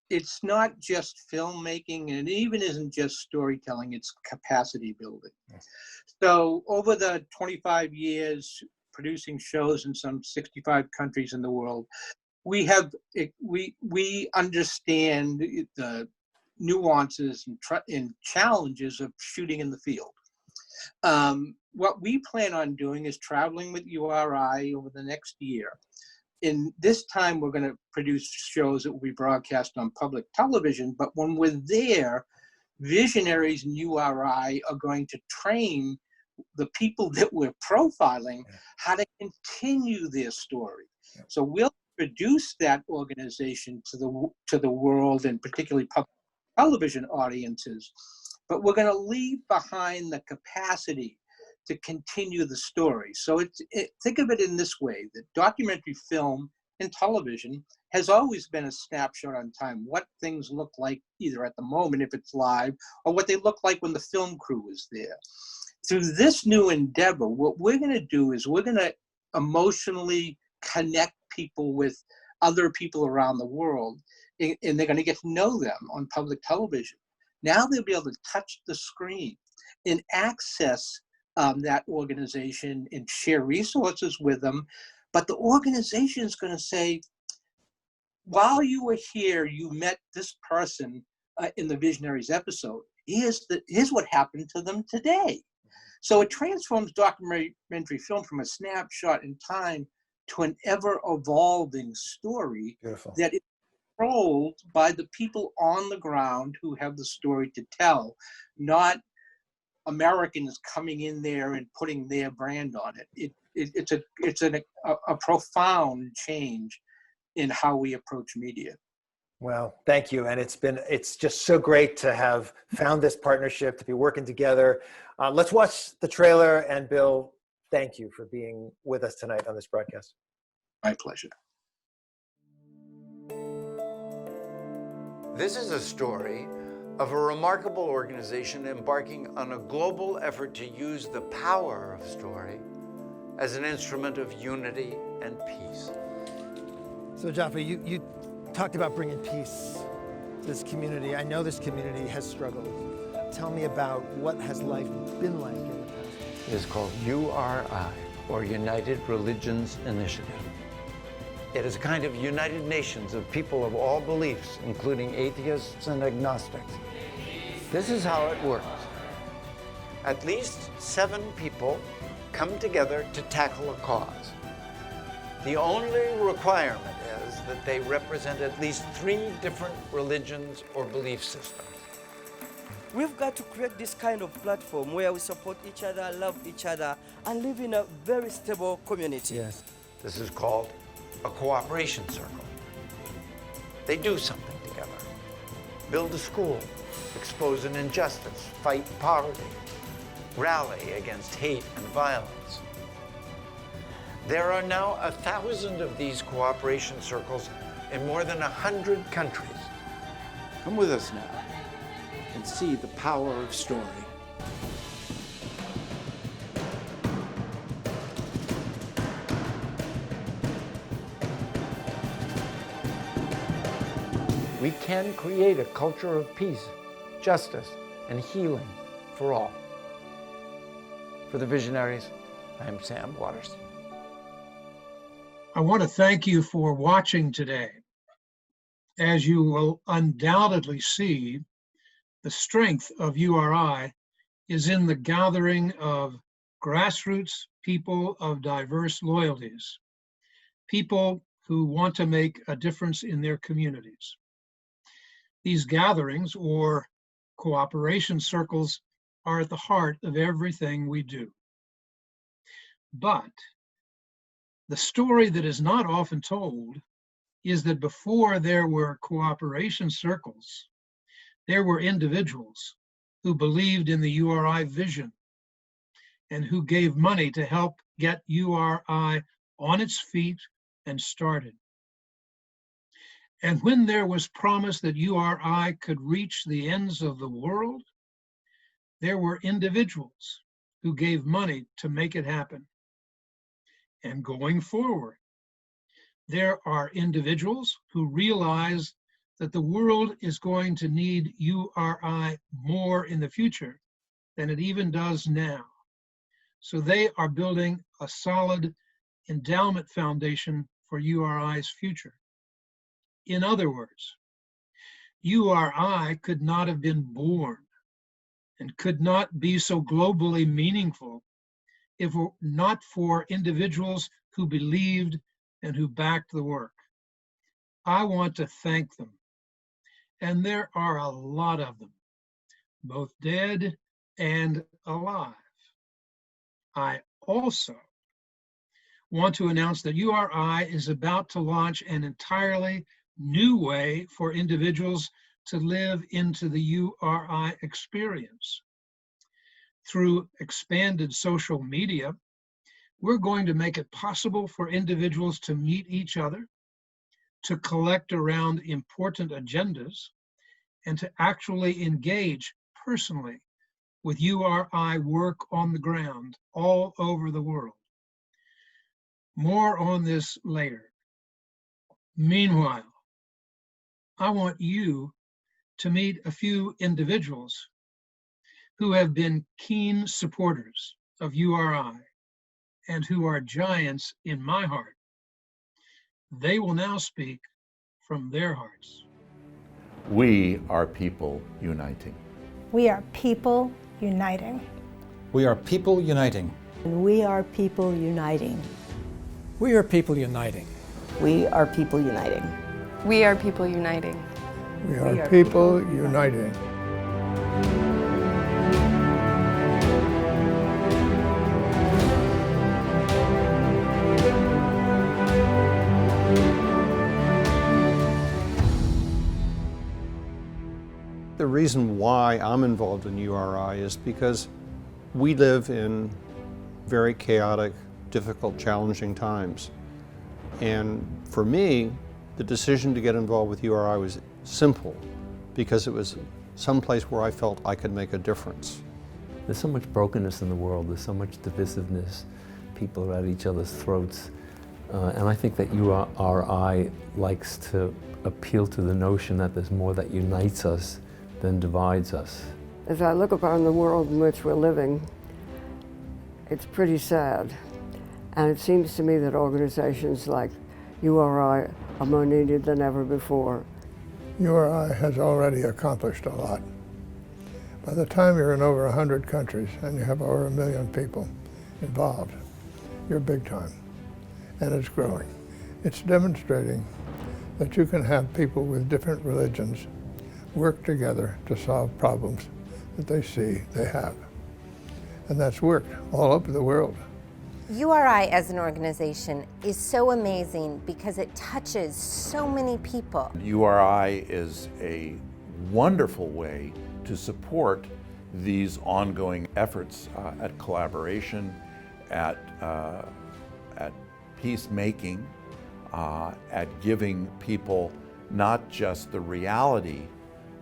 it's not just filmmaking, and it even isn't just storytelling, it's capacity building. So over the 25 years producing shows in some 65 countries in the world, we understand the nuances and challenges of shooting in the field. What we plan on doing is traveling with URI over the next year. In this time, we're going to produce shows that will be broadcast on public television, but when we're there, Visionaries and URI are going to train the people that we're profiling how to continue their story. So we'll introduce that organization to the world, and particularly public television audiences, but we're going to leave behind the capacity to continue the story. So think of it in this way, that documentary film and television has always been a snapshot on time, what things look like either at the moment if it's live, or what they look like when the film crew is there. Through this new endeavor, what we're going to do is we're going to emotionally connect people with other people around the world, and they're going to get to know them on public television. Now they'll be able to touch the screen and access that organization and share resources with them. But the organization is going to say, while you were here, you met this person in the Visionaries episode. Here's what happened to them today. So it transforms documentary film from a snapshot in time to an ever-evolving story. Beautiful. That is controlled by the people on the ground who have the story to tell, not Americans coming in there and putting their brand on it. It's a profound change in how we approach media. Well, thank you. And it's just so great to have found this partnership, to be working together. Let's watch the trailer. And Bill, thank you for being with us tonight on this broadcast. My pleasure. This is a story of a remarkable organization embarking on a global effort to use the power of story as an instrument of unity and peace. So Jaffa, you talked about bringing peace to this community. I know this community has struggled. Tell me about what has life been like in the past. It is called URI, or United Religions Initiative. It is a kind of United Nations of people of all beliefs, including atheists and agnostics. This is how it works. At least 7 people come together to tackle a cause. The only requirement is that they represent at least 3 different religions or belief systems. We've got to create this kind of platform where we support each other, love each other, and live in a very stable community. Yes. This is called a cooperation circle. They do something together. Build a school, expose an injustice, fight poverty. rally against hate and violence. There are now 1,000 of these cooperation circles in more than 100 countries. Come with us now and see the power of story. We can create a culture of peace, justice, and healing for all. For the Visionaries, I'm Sam Waters. I want to thank you for watching today. As you will undoubtedly see, the strength of URI is in the gathering of grassroots people of diverse loyalties, people who want to make a difference in their communities. These gatherings, or cooperation circles, are at the heart of everything we do. But the story that is not often told is that before there were cooperation circles, there were individuals who believed in the URI vision and who gave money to help get URI on its feet and started. And when there was promise that URI could reach the ends of the world, there were individuals who gave money to make it happen. And going forward, there are individuals who realize that the world is going to need URI more in the future than it even does now. So they are building a solid endowment foundation for URI's future. In other words, URI could not have been born and could not be so globally meaningful if it were not for individuals who believed and who backed the work. I want to thank them. And there are a lot of them, both dead and alive. I also want to announce that URI is about to launch an entirely new way for individuals to live into the URI experience. Through expanded social media, we're going to make it possible for individuals to meet each other, to collect around important agendas, and to actually engage personally with URI work on the ground all over the world. More on this later. Meanwhile, I want you to meet a few individuals who have been keen supporters of URI and who are giants in my heart. They will now speak from their hearts. We are people uniting. We are people uniting. We are people uniting. And we are people uniting. We are people uniting. We are people uniting. We are people uniting. We are people uniting. The reason why I'm involved in URI is because we live in very chaotic, difficult, challenging times. And for me, the decision to get involved with URI was simple because it was someplace where I felt I could make a difference. There's so much brokenness in the world, there's so much divisiveness, people are at each other's throats. And I think that URI likes to appeal to the notion that there's more that unites us than divides us. As I look upon the world in which we're living, it's pretty sad. And it seems to me that organizations like URI are more needed than ever before. URI has already accomplished a lot. By the time you're in over 100 countries and you have over 1 million people involved, you're big time. And it's growing. It's demonstrating that you can have people with different religions work together to solve problems that they see they have. And that's worked all over the world. URI as an organization is so amazing because it touches so many people. URI is a wonderful way to support these ongoing efforts at collaboration, at peacemaking, at giving people not just the reality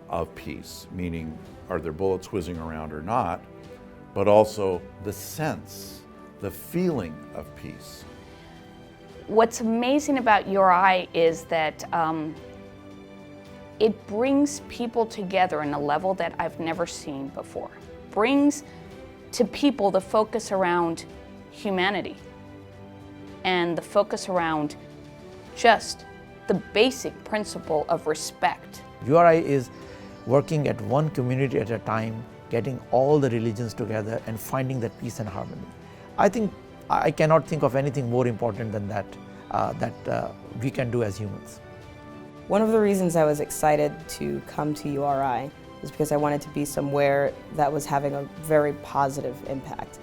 of peace, meaning are there bullets whizzing around or not, but also the sense, the feeling of peace. What's amazing about URI is that it brings people together in a level that I've never seen before. Brings to people the focus around humanity and the focus around just the basic principle of respect. URI is working at one community at a time, getting all the religions together and finding that peace and harmony. I think I cannot think of anything more important than that, we can do as humans. One of the reasons I was excited to come to URI was because I wanted to be somewhere that was having a very positive impact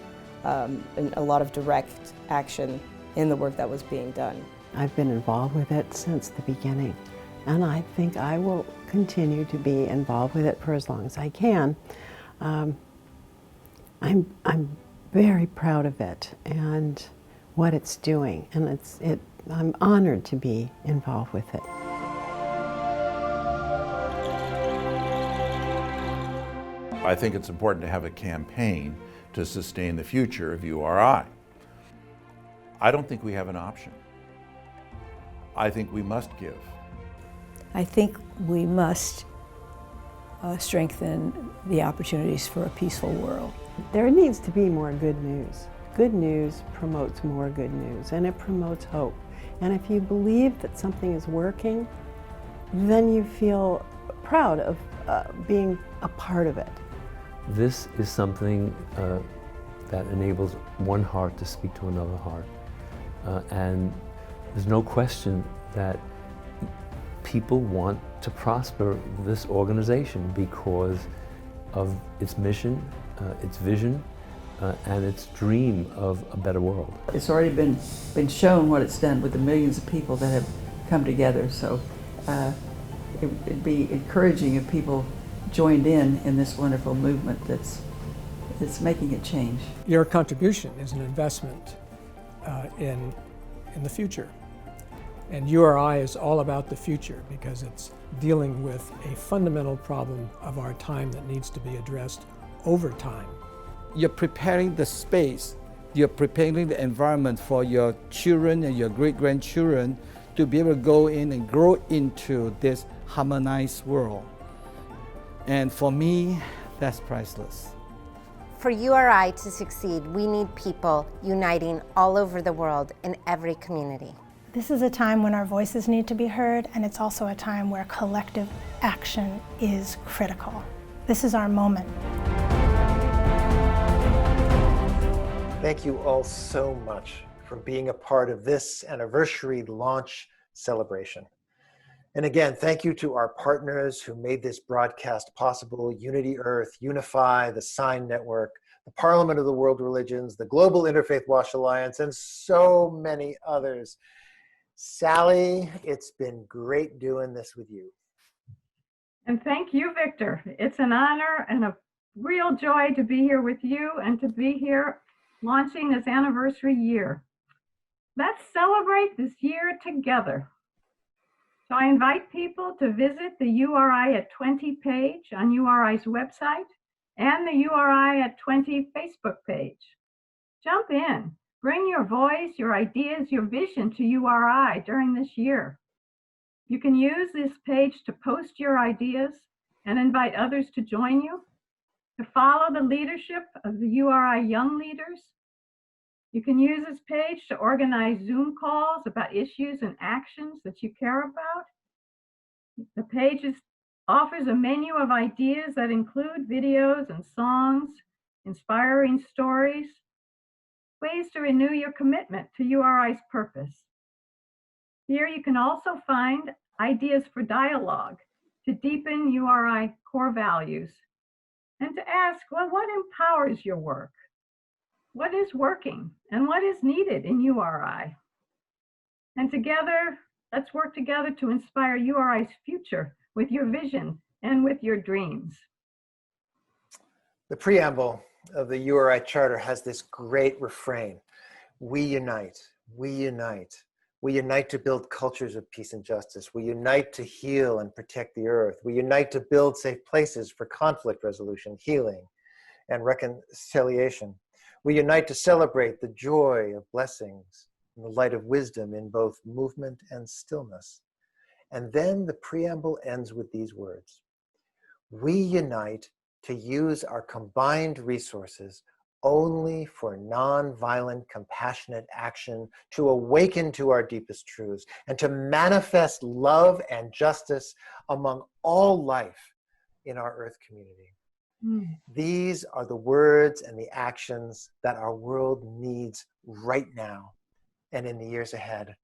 and a lot of direct action in the work that was being done. I've been involved with it since the beginning, and I think I will continue to be involved with it for as long as I can. I'm very proud of it and what it's doing, and I'm honored to be involved with it. I think it's important to have a campaign to sustain the future of URI. I don't think we have an option. I think we must give. I think we must strengthen the opportunities for a peaceful world. There needs to be more good news. Good news promotes more good news, and it promotes hope. And if you believe that something is working, then you feel proud of being a part of it. This is something that enables one heart to speak to another heart. And there's no question that people want to prosper this organization because of its mission, its vision, and its dream of a better world. It's already been shown what it's done with the millions of people that have come together, so it'd be encouraging if people joined in this wonderful movement that's making a change. Your contribution is an investment in the future. And URI is all about the future because it's dealing with a fundamental problem of our time that needs to be addressed over time. You're preparing the space, you're preparing the environment for your children and your great-grandchildren to be able to go in and grow into this harmonized world. And for me, that's priceless. For URI to succeed, we need people uniting all over the world in every community. This is a time when our voices need to be heard, and it's also a time where collective action is critical. This is our moment. Thank you all so much for being a part of this anniversary launch celebration. And again, thank you to our partners who made this broadcast possible: Unity Earth, Unify, the Sign Network, the Parliament of the World Religions, the Global Interfaith Wash Alliance, and so many others. Sally, it's been great doing this with you. And thank you, Victor. It's an honor and a real joy to be here with you and to be here launching this anniversary year. Let's celebrate this year together. So I invite people to visit the URI at 20 page on URI's website and the URI at 20 Facebook page. Jump in. Bring your voice, your ideas, your vision to URI during this year. You can use this page to post your ideas and invite others to join you, to follow the leadership of the URI young leaders. You can use this page to organize Zoom calls about issues and actions that you care about. The page offers a menu of ideas that include videos and songs, inspiring stories, ways to renew your commitment to URI's purpose. Here you can also find ideas for dialogue to deepen URI core values and to ask, well, what empowers your work? What is working and what is needed in URI? And together, let's work together to inspire URI's future with your vision and with your dreams. The preamble of the URI Charter has this great refrain: we unite, we unite. We unite to build cultures of peace and justice. We unite to heal and protect the earth. We unite to build safe places for conflict resolution, healing, and reconciliation. We unite to celebrate the joy of blessings and the light of wisdom in both movement and stillness. And then the preamble ends with these words: we unite to use our combined resources only for nonviolent, compassionate action, to awaken to our deepest truths, and to manifest love and justice among all life in our Earth community. These are the words and the actions that our world needs right now and in the years ahead.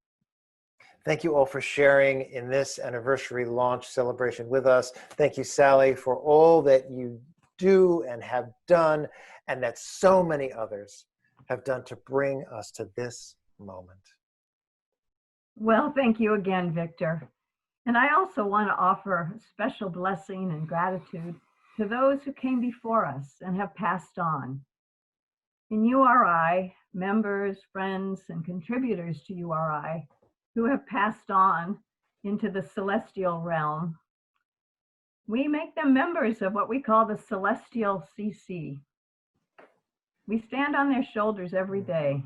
Thank you all for sharing in this anniversary launch celebration with us. Thank you, Sally, for all that you do and have done, and that so many others have done to bring us to this moment. Well, thank you again, Victor. And I also want to offer a special blessing and gratitude to those who came before us and have passed on. In URI, members, friends, and contributors to URI who have passed on into the celestial realm, we make them members of what we call the Celestial CC. We stand on their shoulders every day,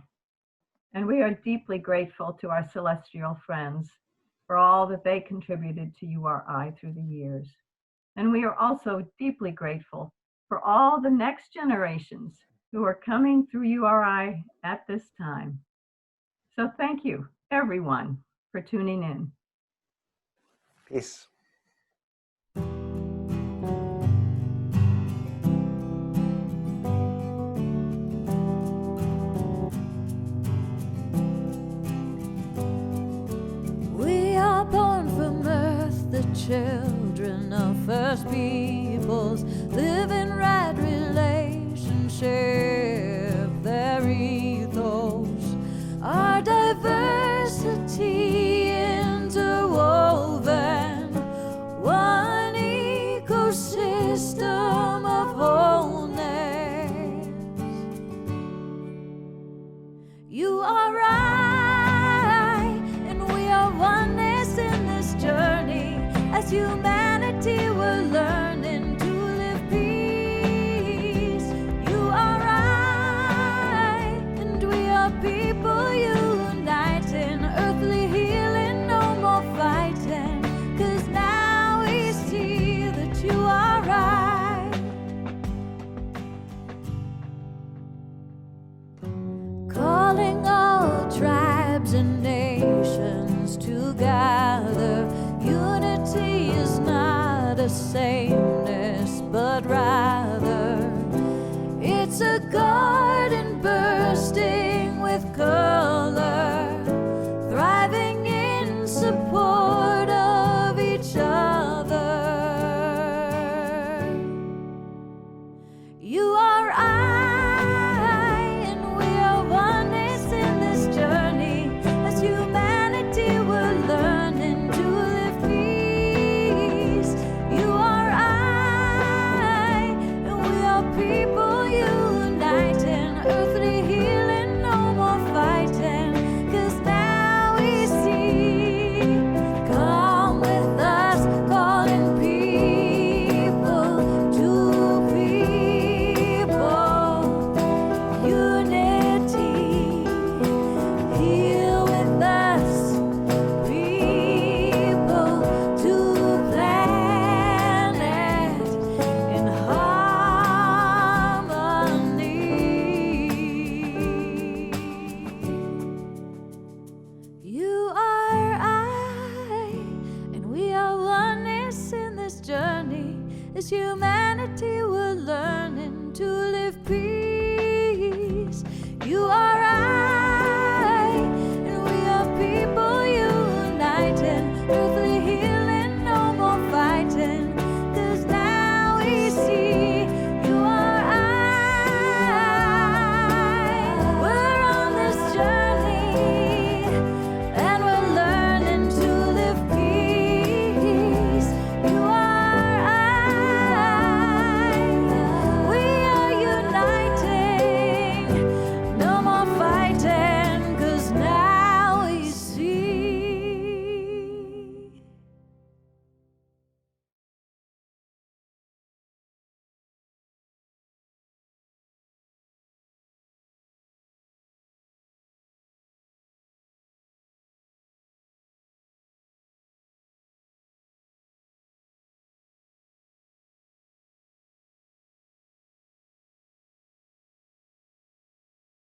and we are deeply grateful to our celestial friends for all that they contributed to URI through the years. And we are also deeply grateful for all the next generations who are coming through URI at this time. So thank you, everyone, for tuning in. Peace. We are born from earth, the children of first peoples, live in right relationship. Their ethos, our diversity interwoven, one ecosystem of wholeness. You are right, and we are oneness in this journey. As humanity, we're learning to live peace. You are right, and we are people uniting, earthly healing, no more fighting. 'Cause now we see that you are right. Calling all tribes and nations together. Unity is not a sameness, but rather it's a garden bursting with color, thriving in support of each other. You are